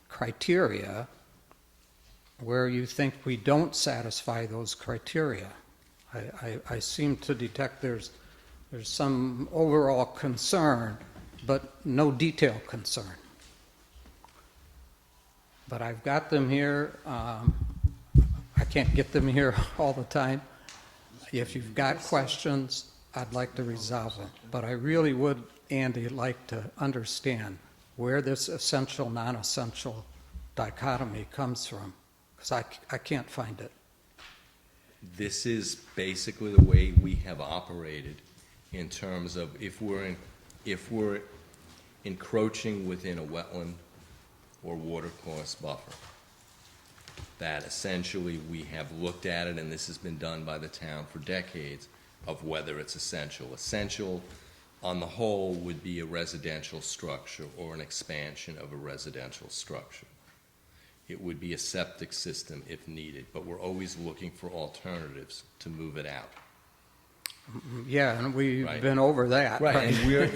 criteria where you think we don't satisfy those criteria. I seem to detect there's some overall concern, but no detail concern. But I've got them here. I can't get them here all the time. If you've got questions, I'd like to resolve them. But I really would, Andy, like to understand where this essential, non-essential dichotomy comes from, because I can't find it. This is basically the way we have operated in terms of if we're encroaching within a wetland or watercourse buffer, that essentially we have looked at it, and this has been done by the town for decades, of whether it's essential. Essential, on the whole, would be a residential structure or an expansion of a residential structure. It would be a septic system if needed, but we're always looking for alternatives to move it out. Yeah, and we've Right. been over that. Right, and we're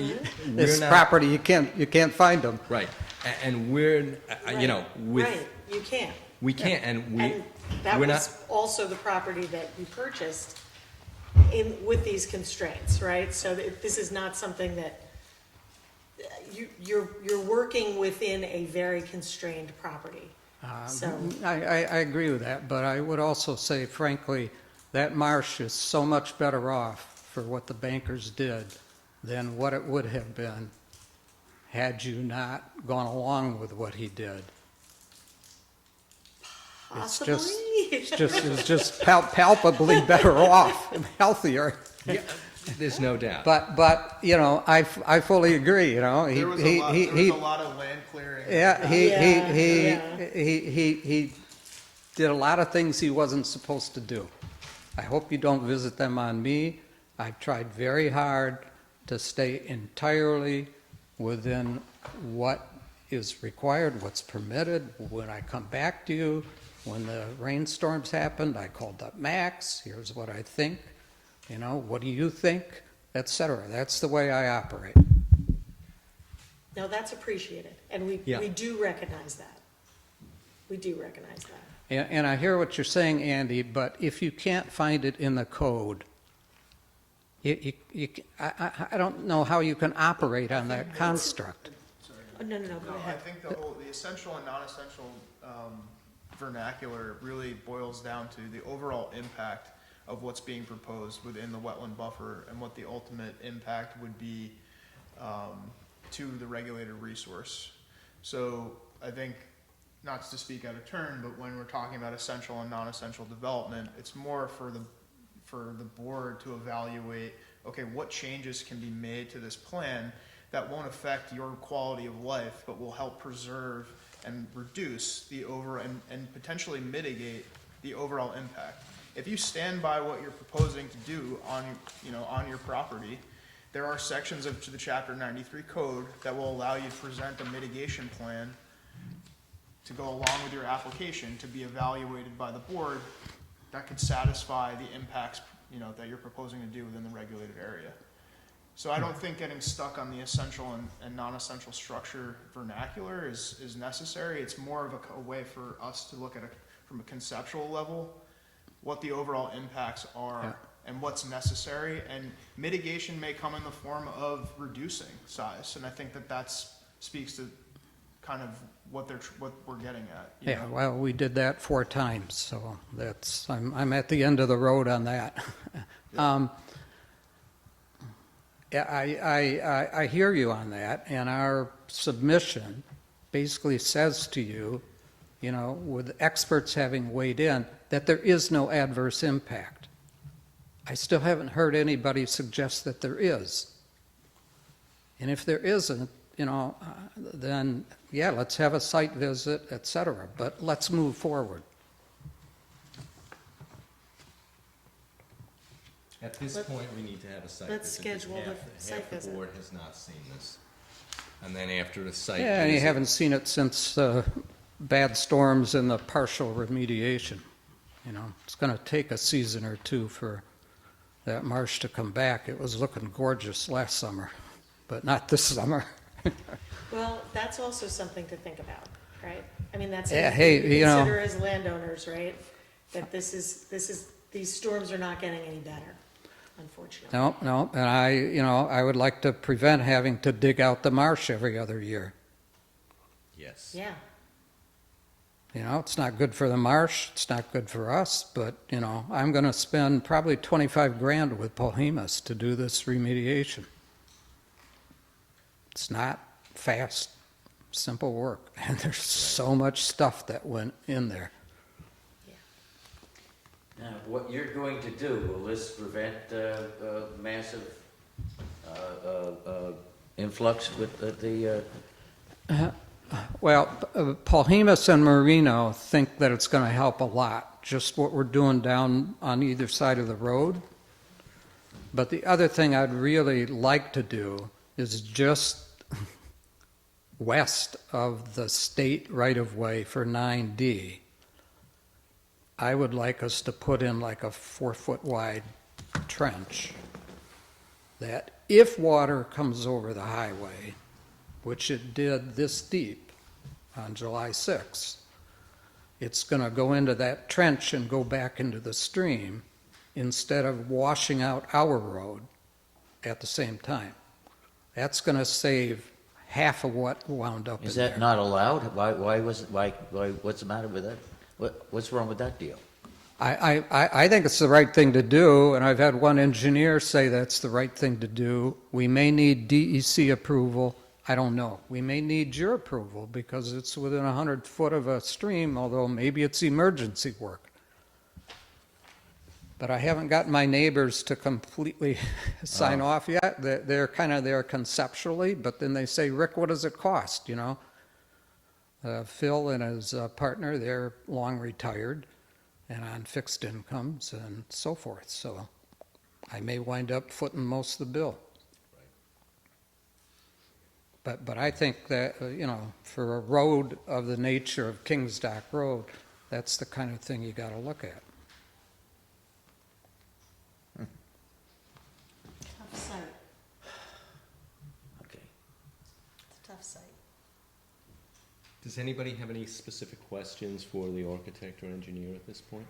This not. property, you can't find them. Right, and we're, you know, with. Right, you can't. We can't, and And that we're was not, also the property that you purchased with these constraints, right? So this is not something that, you're working within a very constrained property. So, I agree with that, but I would also say frankly, that marsh is so much better off for what the bankers did than what it would have been had you not gone along with what he did. possibly? It's just palpably better off and healthier. yeah, there's no doubt. But, you know, I fully agree, you know. There was a lot of land clearing. Yeah, Yeah. he did a lot of things he wasn't supposed to do. I hope you don't visit them on me. I've tried very hard to stay entirely within what is required, what's permitted. When I come back to you, when the rainstorms happened, I called up Max, here's what I think, you know, what do you think, etc. That's the way I operate. No, that's appreciated, and we Yeah. do recognize that. We do recognize that. And I hear what you're saying, Andy, but if you can't find it in the code, I don't know how you can operate on that construct. Oh, no, go No, I ahead. think the essential and non-essential vernacular really boils down to the overall impact of what's being proposed within the wetland buffer and what the ultimate impact would be to the regulated resource. So I think, not to speak out of turn, but when we're talking about essential and non-essential development, it's more for the board to evaluate, okay, what changes can be made to this plan that won't affect your quality of life, but will help preserve and reduce the and potentially mitigate the overall impact. If you stand by what you're proposing to do on your property, there are sections of the Chapter 93 code that will allow you to present a mitigation plan to go along with your application to be evaluated by the board that could satisfy the impacts, that you're proposing to do within the regulated area. So I don't think getting stuck on the essential and non-essential structure vernacular is necessary. It's more of a way for us to look at from a conceptual level, what the overall impacts are and what's necessary. And mitigation may come in the form of reducing size. And I think that speaks to kind of what we're getting at. you Yeah, know? well, we did that 4 times, so I'm at the end of the road on that. Yeah, I hear you on that, and our submission basically says to you, with experts having weighed in, that there is no adverse impact. I still haven't heard anybody suggest that there is. And if there isn't, then, yeah, let's have a site visit, et cetera, but let's move forward. At this point, we need to have a site visit. Let's schedule the site Half the visit. board has not seen this. And then after the site Yeah, and you visit- haven't seen it since bad storms and the partial remediation. It's going to take a season or 2 for that marsh to come back. It was looking gorgeous last summer, but not this summer. Well, that's also something to think about, right? I mean, that's Yeah, something hey, to you know- consider as landowners, right? That these storms are not getting any better, unfortunately. No, and I would like to prevent having to dig out the marsh every other year. Yes. Yeah, It's not good for the marsh, it's not good for us, but, I'm going to spend probably $25,000 with Polhemus to do this remediation. It's not fast, simple work, and there's so much stuff that went in there. Now, what you're going to do, will this prevent massive influx with the Well, Paul Hemus and Marino think that it's going to help a lot, just what we're doing down on either side of the road. But the other thing I'd really like to do is just west of the state right-of-way for 9D. I would like us to put in like a 4-foot wide trench that if water comes over the highway, which it did this deep on July 6th, it's going to go into that trench and go back into the stream instead of washing out our road at the same time. That's going to save half of what wound up in Is there. that not allowed? Why what's the matter with that? What's wrong with that deal? I think it's the right thing to do, and I've had one engineer say that's the right thing to do. We may need DEC approval. I don't know. We may need your approval because it's within 100 foot of a stream, although maybe it's emergency work. But I haven't gotten my neighbors to completely sign off yet. They're kind of there conceptually, but then they say, Rick, what does it cost, you know? Phil and his partner, they're long retired and on fixed incomes and so forth. So I may wind up footing most of the bill. But I think that, you know, for a road of the nature of Kings Dock Road, that's the kind of thing you got to look at. Tough site. Okay. It's a tough site. Does anybody have any specific questions for the architect or engineer at this point?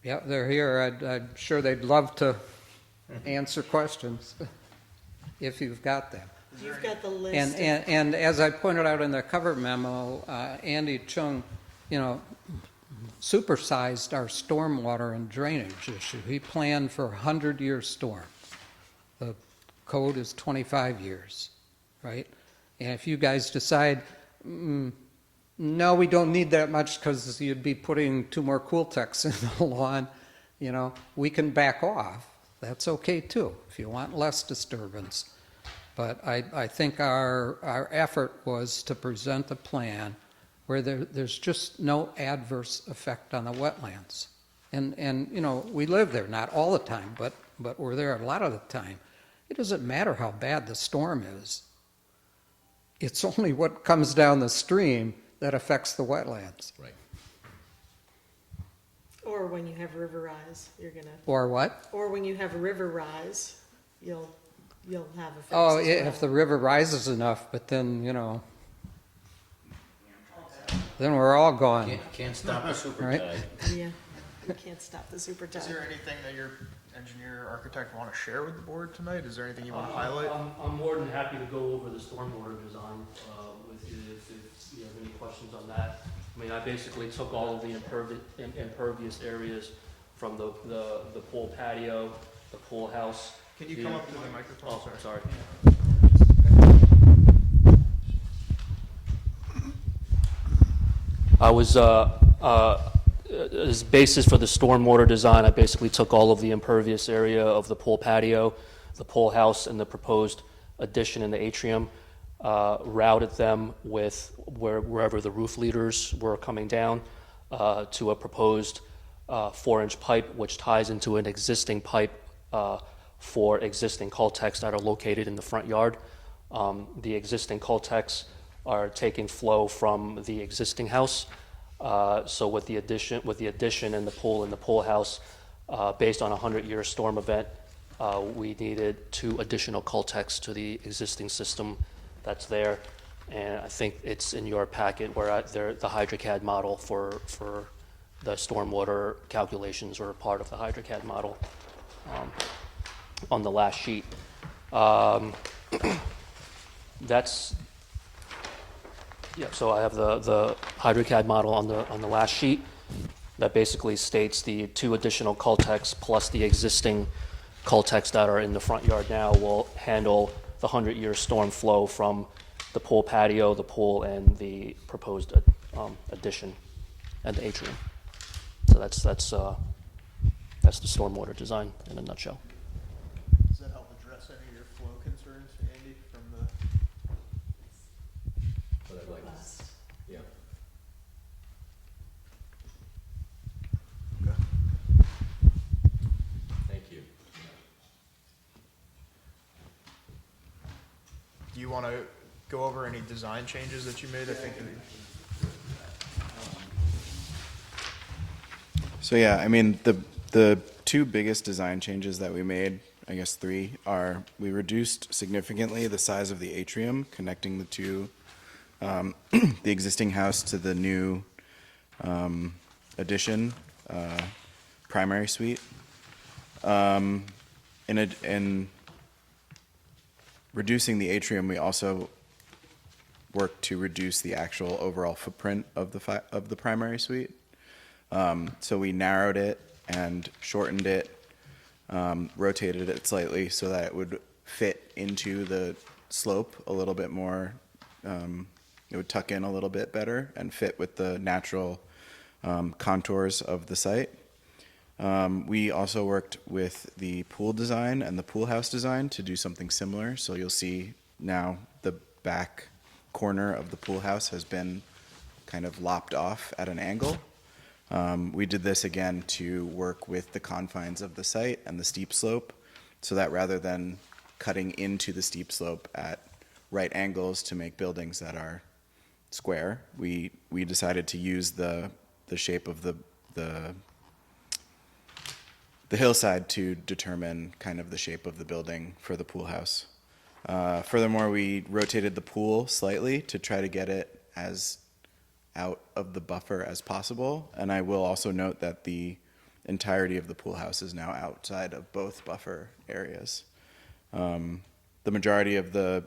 Yeah, they're here. I'm sure they'd love to answer questions if you've got them. You've got the list. And as I pointed out in the cover memo, Andy Chung, you know, supersized our stormwater and drainage issue. He planned for a 100-year storm. The code is 25 years, right? And if you guys decide, no, we don't need that much because you'd be putting 2 more cool techs in the lawn, you know, we can back off. That's okay too, if you want less disturbance. But I think our effort was to present a plan where there's just no adverse effect on the wetlands. And you know, we live there, not all the time, but we're there a lot of the time. It doesn't matter how bad the storm is. It's only what comes down the stream that affects the wetlands. Right. Or when you have river rise, you're gonna. Or what? Or when you have river rise, you'll have effects. Oh, as yeah, well. if the river rises enough, but then, you know, then we're all gone. Can't stop a super Right. tide. Yeah, you can't stop the super Is tide. there anything that your engineer or architect want to share with the board tonight? Is there anything you want to highlight? I'm more than happy to go over the stormwater design with you if you have any questions on that. I mean, I basically took all of the impervious areas from the pool patio, the pool house. Can you come up to the microphone? Oh, sorry. I was, as basis for the stormwater design, I basically took all of the impervious area of the pool patio, the pool house, and the proposed addition in the atrium, routed them with wherever the roof leaders were coming down to a proposed 4-inch pipe, which ties into an existing pipe for existing Coltex that are located in the front yard. The existing Coltex are taking flow from the existing house. So with the addition and the pool house, based on a 100-year storm event, we needed 2 additional Coltex to the existing system that's there. And I think it's in your packet where the HydroCAD model for the stormwater calculations are part of the HydroCAD model on the last sheet. So I have the HydroCAD model on the last sheet that basically states the 2 additional Coltex plus the existing Coltex that are in the front yard now will handle the 100-year storm flow from the pool patio, the pool, and the proposed addition and the atrium. So that's the stormwater design in a nutshell. Does that help address any Do you want to go over any design changes that you made? I think. So yeah, I mean, the two biggest design changes that we made, I guess three, are we reduced significantly the size of the atrium connecting the two, the existing house to the new addition, primary suite. In reducing the atrium, we also worked to reduce the actual overall footprint of the primary suite. So we narrowed it and shortened it, rotated it slightly so that it would fit into the slope a little bit more. It would tuck in a little bit better and fit with the natural contours of the site. We also worked with the pool design and the pool house design to do something similar. So you'll see now the back corner of the pool house has been kind of lopped off at an angle. We did this again to work with the confines of the site and the steep slope, so that rather than cutting into the steep slope at right angles to make buildings that are square, we decided to use the shape of the hillside to determine kind of the shape of the building for the pool house. Furthermore, we rotated the pool slightly to try to get it as out of the buffer as possible. And I will also note that the entirety of the pool house is now outside of both buffer areas. The majority of the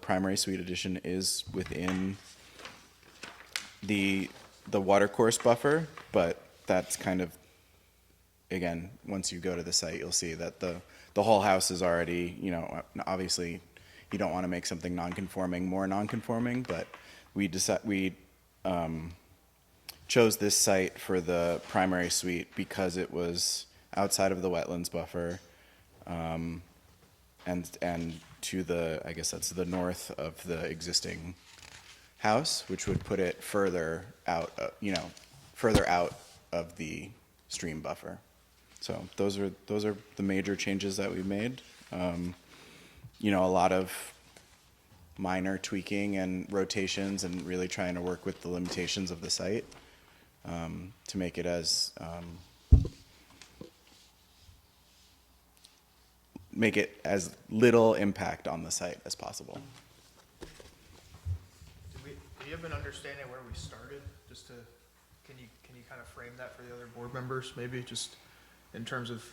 primary suite addition is within the watercourse buffer, but that's kind of, again, once you go to the site, you'll see that the whole house is already, you know, obviously you don't want to make something non-conforming more non-conforming, but we chose this site for the primary suite because it was outside of the wetlands buffer, and to the, I guess that's the north of the existing house, which would put it further out, further out of the stream buffer. So those are the major changes that we made. A lot of minor tweaking and rotations and really trying to work with the limitations of the site to make it as little impact on the site as possible. Do you have an understanding where we started? Can you kind of frame that for the other board members, maybe just in terms of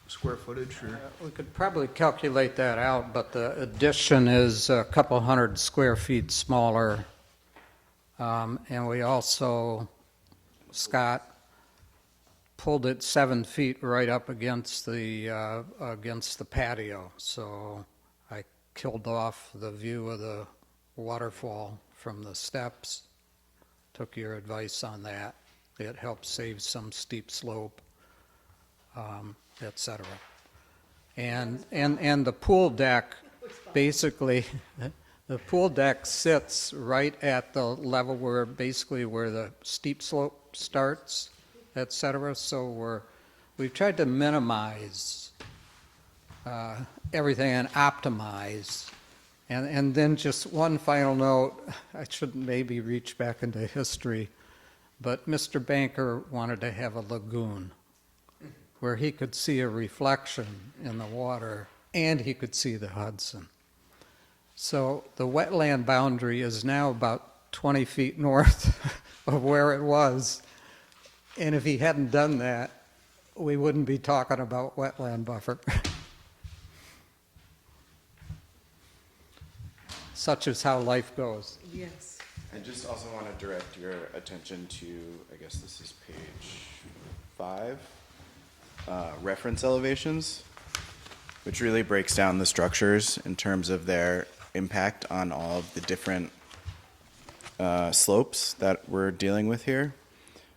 square footage? Or? We could probably calculate that out, but the addition is a couple hundred square feet smaller. And we also, Scott pulled it 7 feet right up against the patio. So I killed off the view of the waterfall from the steps. Took your advice on that. It helps save some steep slope, etc. And the pool deck, basically, the pool deck sits right at the level where the steep slope starts, etc. So we've tried to minimize everything and optimize. And then just one final note, I should maybe reach back into history, but Mr. Banker wanted to have a lagoon where he could see a reflection in the water and he could see the Hudson. So the wetland boundary is now about 20 feet north of where it was. And if he hadn't done that, we wouldn't be talking about wetland buffer. Such is how life goes. Yes. I just also want to direct your attention to, I guess this is page 5, reference elevations, which really breaks down the structures in terms of their impact on all of the different slopes that we're dealing with here.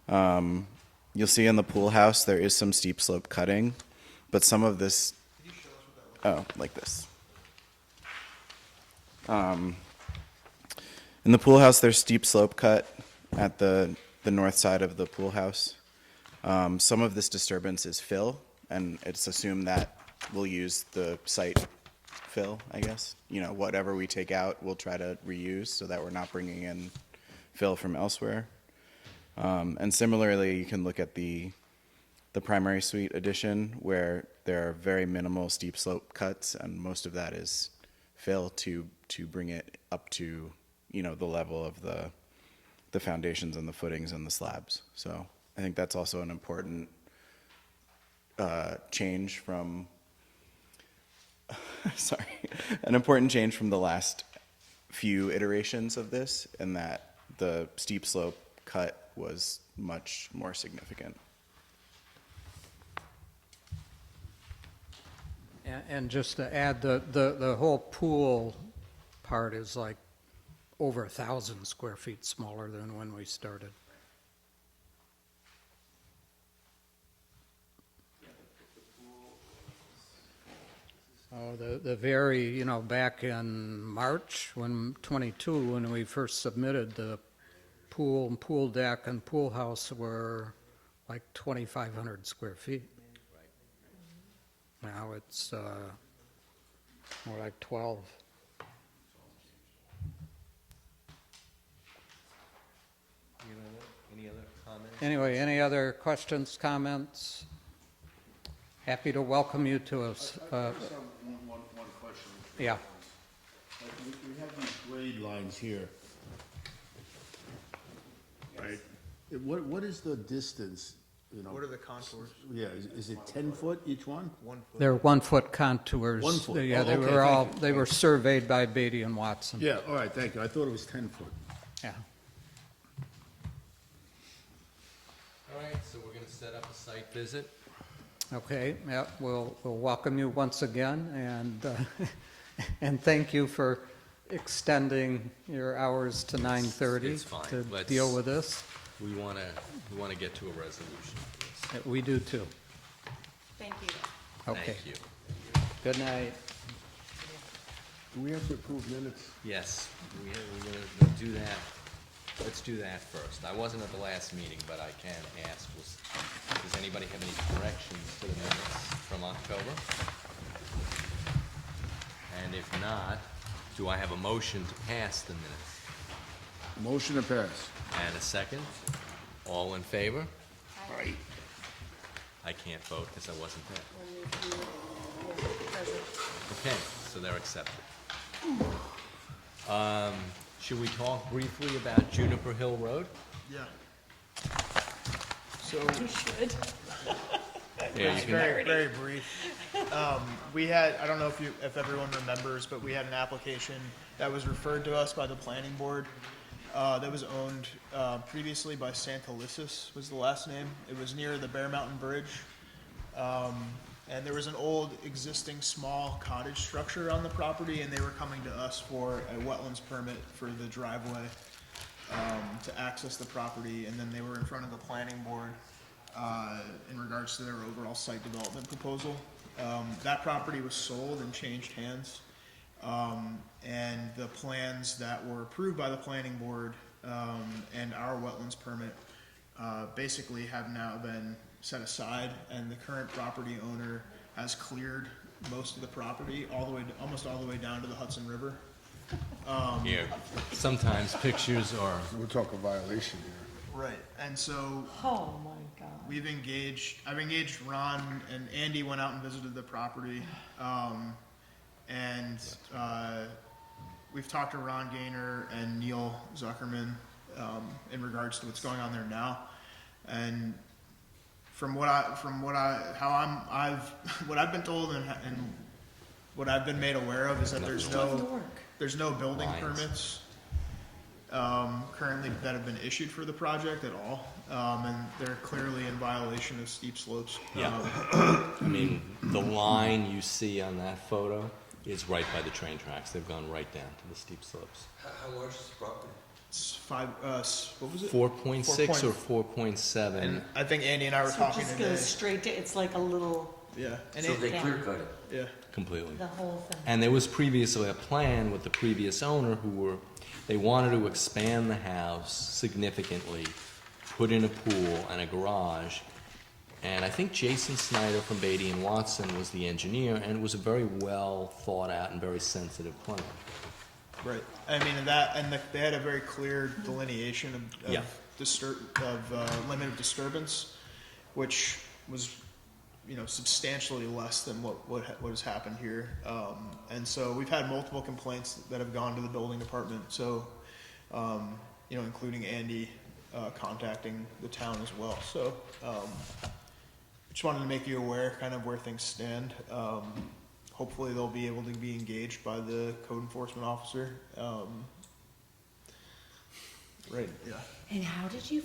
You'll see in the pool house there is some steep slope cutting, but some of this, like this. In the pool house, there's steep slope cut at the north side of the pool house. Some of this disturbance is fill, and it's assumed that we'll use the site fill, I guess. Whatever we take out, we'll try to reuse so that we're not bringing in fill from elsewhere. And similarly, you can look at the primary suite addition where there are very minimal steep slope cuts, and most of that is fill to bring it up to, the level of the foundations and the footings and the slabs. So I think that's also an important change from, an important change from the last few iterations of this, in that the steep slope cut was much more significant. And just to add, the whole pool part is like over 1,000 square feet smaller than when we started. Oh, the very, back in March, when we first submitted, the pool deck and pool house were like 2,500 square feet. Now it's more like 12. Any other comments? Anyway, any other questions, comments? Happy to welcome you to us. I just have one question. Yeah. We have these grade lines here. Right. What is the distance, What are the contours? Yeah, is it 10 foot each one? 1 foot. They're 1 foot contours. 1 foot. Yeah, Oh, they okay, were all, thank you. they were surveyed by Beatty and Watson. Yeah, all right, thank you. I thought it was 10 foot. Yeah. All right, so we're going to set up a site visit. Okay, yeah, we'll welcome you once again, and and thank you for extending your hours to 9:30 It's fine. to Let's- deal with this. We want to get to a resolution. We do too. Thank you. Okay. Thank you. Good night. Do we have to approve minutes? Yes, we're going to do that. Let's do that first. I wasn't at the last meeting, but I can ask, does anybody have any corrections to the minutes from October? And if not, do I have a motion to pass the minutes? Motion to pass. And a second? All in favor? Right. I can't vote because I wasn't there. Okay, so they're accepted. Should we talk briefly about Juniper Hill Road? Yeah. So. You should. Yeah, It's you can. very brief. We had, I don't know if everyone remembers, but we had an application that was referred to us by the planning board that was owned previously by Santalissus was the last name. It was near the Bear Mountain Bridge. And there was an old existing small cottage structure on the property, and they were coming to us for a wetlands permit for the driveway to access the property, and then they were in front of the planning board in regards to their overall site development proposal. That property was sold and changed hands, and the plans that were approved by the planning board and our wetlands permit basically have now been set aside, and the current property owner has cleared most of the property almost all the way down to the Hudson River. Yeah, sometimes pictures are. We're talking violation here. Right, and so Oh, my God. I've engaged Ron, and Andy went out and visited the property. And we've talked to Ron Gaynor and Neil Zuckerman in regards to what's going on there now. And what I've been told and what I've been made aware of is that there's no building permits currently that have been issued for the project at all, and they're clearly in violation of steep slopes. Yeah. I mean, the line you see on that photo is right by the train tracks. They've gone right down to the steep slopes. How large is the property? It's what was it? 4.6 or 4.7. And I think Andy and I were So it talking just today. goes straight to, it's like a little, Yeah. And So they clear cut it. Yeah. Completely. the whole thing. And there was previously a plan with the previous owner they wanted to expand the house significantly, put in a pool and a garage, And I think Jason Snyder from Beatty and Watson was the engineer, and it was a very well thought out and very sensitive plan. Right. I mean, they had a very clear delineation of Yeah. limit of disturbance, which was, substantially less than what has happened here. And so we've had multiple complaints that have gone to the building department. So, including Andy contacting the town as well. So, just wanted to make you aware kind of where things stand. Hopefully they'll be able to be engaged by the code enforcement officer. Right, yeah. And how did you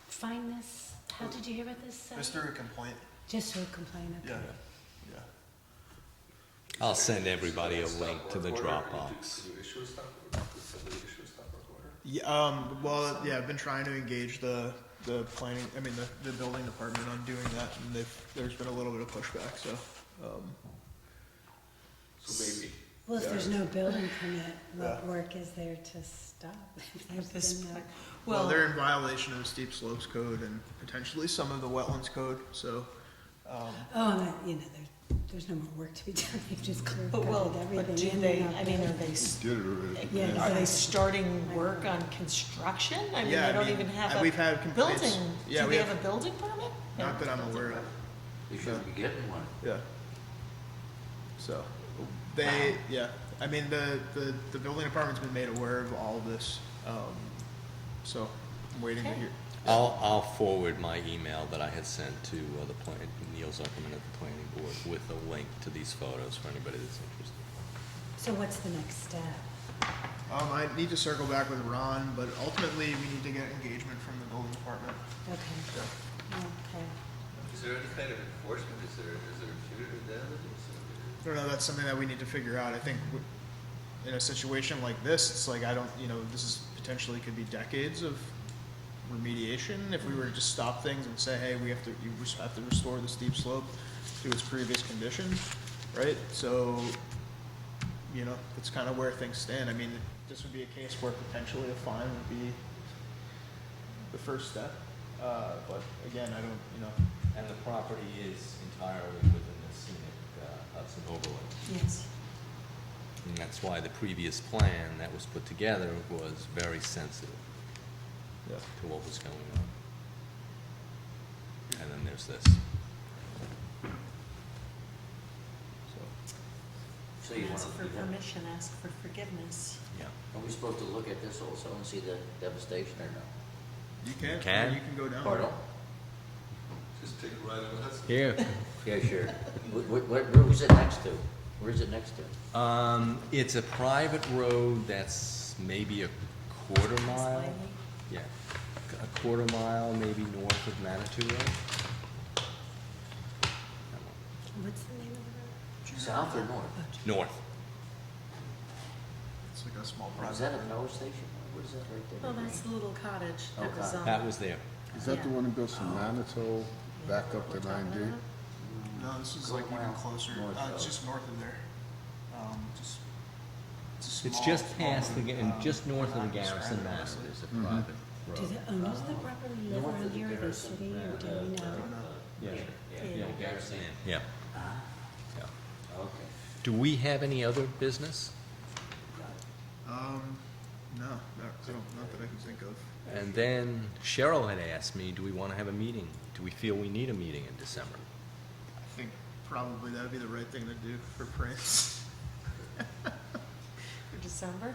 find this? How did you hear about this? Just through a complaint. Just through a complaint, okay. Yeah. I'll send everybody a link to the Dropbox. Did you issue a stop, did somebody issue a stop work order? Yeah, I've been trying to engage the planning, the building department on doing that, and there's been a little bit of pushback, so, So maybe. Well, if there's no building permit, what work is there to stop? If there's This been no- point. well, they're in violation of the steep slopes code and potentially some of the wetlands code, so, there's no more work to be done, they've just cleared But everything. do and they, they're not are building. they, Did it already. Yeah, are exactly. they starting work on construction? I mean, Yeah, they don't even have we've had a complaints. building. Yeah, Do we they have- have a building permit? not that I'm aware of, You should be getting one. yeah. So, the building department's been made aware of all of this, so I'm waiting to hear. I'll forward my email that I had sent to Neil Zuckerman at the planning board with a link to these photos for anybody that's interested. So what's the next step? I need to circle back with Ron, but ultimately we need to get engagement from the building department. Okay. Okay. Is there any kind of enforcement? Is there punitive damages? I don't know, that's something that we need to figure out. I think in a situation like this, it's like, this is potentially could be decades of remediation. If we were to just stop things and say, hey, you just have to restore the steep slope to its previous condition, right? So, that's kind of where things stand. I mean, this would be a case where potentially a fine would be the first step. But again, I don't. And the property is entirely within the scenic Hudson overlay. Yes. And that's why the previous plan that was put together was very sensitive to what was going on. And then there's this. So you want Ask for to, permission, ask for forgiveness. Yeah. are we supposed to look at this also and see the devastation or no? You can. Can? You can go down. Pardon? Just take a ride on the Hudson. Here. Yeah, sure. Where is it next to? Where is it next to? It's a private road that's maybe a quarter mile. Slightly. Yeah, a quarter mile, maybe north of Manitou Road. What's the name of the road? South or north? North. It's like a small Is project. that a power station? What is that right there? Oh, that's the little cottage that Oh, was on. That was there. Is that the one that goes from Manitou back up to 9D? No, this is Go like even mile closer. north It's of- just north of there. It's a It's small- just past the, and um, just north of the not Garrison described, Manor, honestly. there's a private Do road. the owners of the property live North around of the here, or the Garrison, city, or do we know? Yeah, yeah, Garrison Inn, yeah. Ah, Yeah. okay. Do we have any other business? No, not that I can think of. And then Cheryl had asked me, do we want to have a meeting? Do we feel we need a meeting in December? I think probably that'd be the right thing to do for Prince. For December?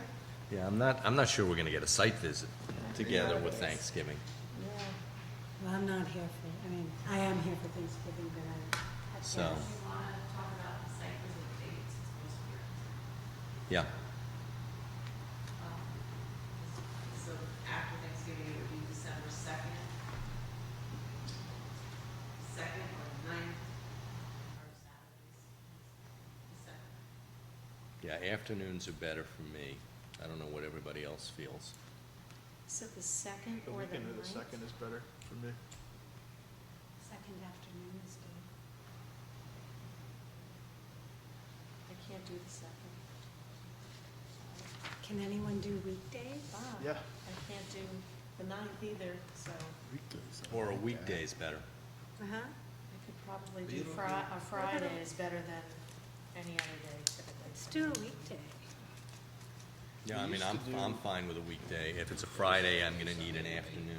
Yeah, I'm not sure we're going to get a site visit together with Thanksgiving. Yeah. Well, I'm not here I am here for Thanksgiving, but I. So, You want to talk about the site visit dates, it's supposed to be. yeah. So after Thanksgiving, it would be December 2nd, or 9th, or Saturdays. The 2nd. Yeah, afternoons are better for me. I don't know what everybody else feels. Is it the second The or the weekend of the ninth? second is better for me. Second afternoon is good. I can't do the second. Can anyone do weekdays? Bob, Yeah. I can't do the ninth either, so. Weekdays. Or a weekday's better. Uh-huh. probably do a Friday is better than any other day typically. Let's do a weekday. Yeah, I mean, I'm fine with a weekday. If it's a Friday, I'm gonna need an afternoon.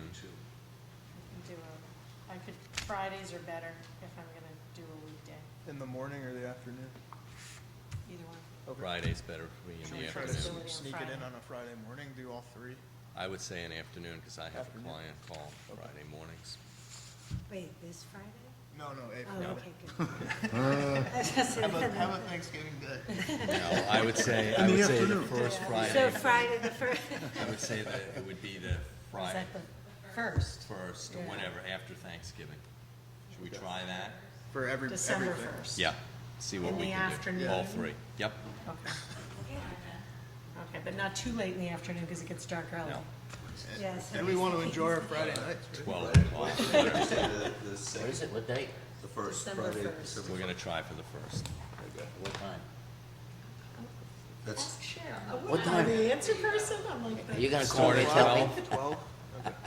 Fridays are better if I'm gonna do a weekday, In the morning or the afternoon? either one. Friday's better for me in Should the we try to afternoon. Flexibility on sneak it in Friday. on a Friday morning, do all three? I would say an afternoon, because I have a Afternoon. client call Friday mornings. Wait, this Friday? No, a Oh, Friday. okay, good. I was just How saying- about Thanksgiving Day? No, I would say In the the afternoon. first So Friday, Friday the first. I would say that it would be the Is Friday that the first? first, or Yeah. whatever, after Thanksgiving. Should we try that? For December everything. 1st? Yeah, see what In we the can do. afternoon? All three, yep. Okay. Okay, but not too late in the afternoon because it gets dark early. No. Yes. And we want to enjoy our Friday nights, right? 12 o'clock. What is it, what date? The first December Friday. 1st. We're gonna try for the first. What time? That's, What time? The answer person? I'm like, Are you gonna call Start me at and tell me? 12. 12?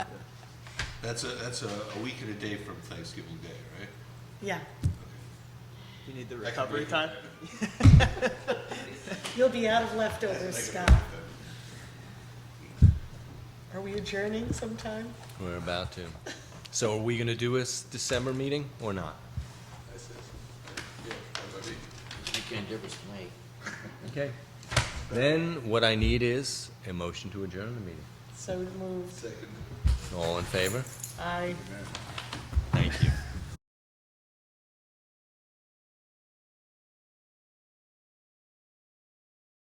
that's a week and a day from Thanksgiving Day, right? yeah, You need the I can recovery make time? you'll be out of leftovers, Scott. Are we adjourning sometime? We're about to. So are we gonna do a December meeting or not? Make any difference to me. Okay. Then what I need is a motion to adjourn the meeting. So moved. Second. All in favor? I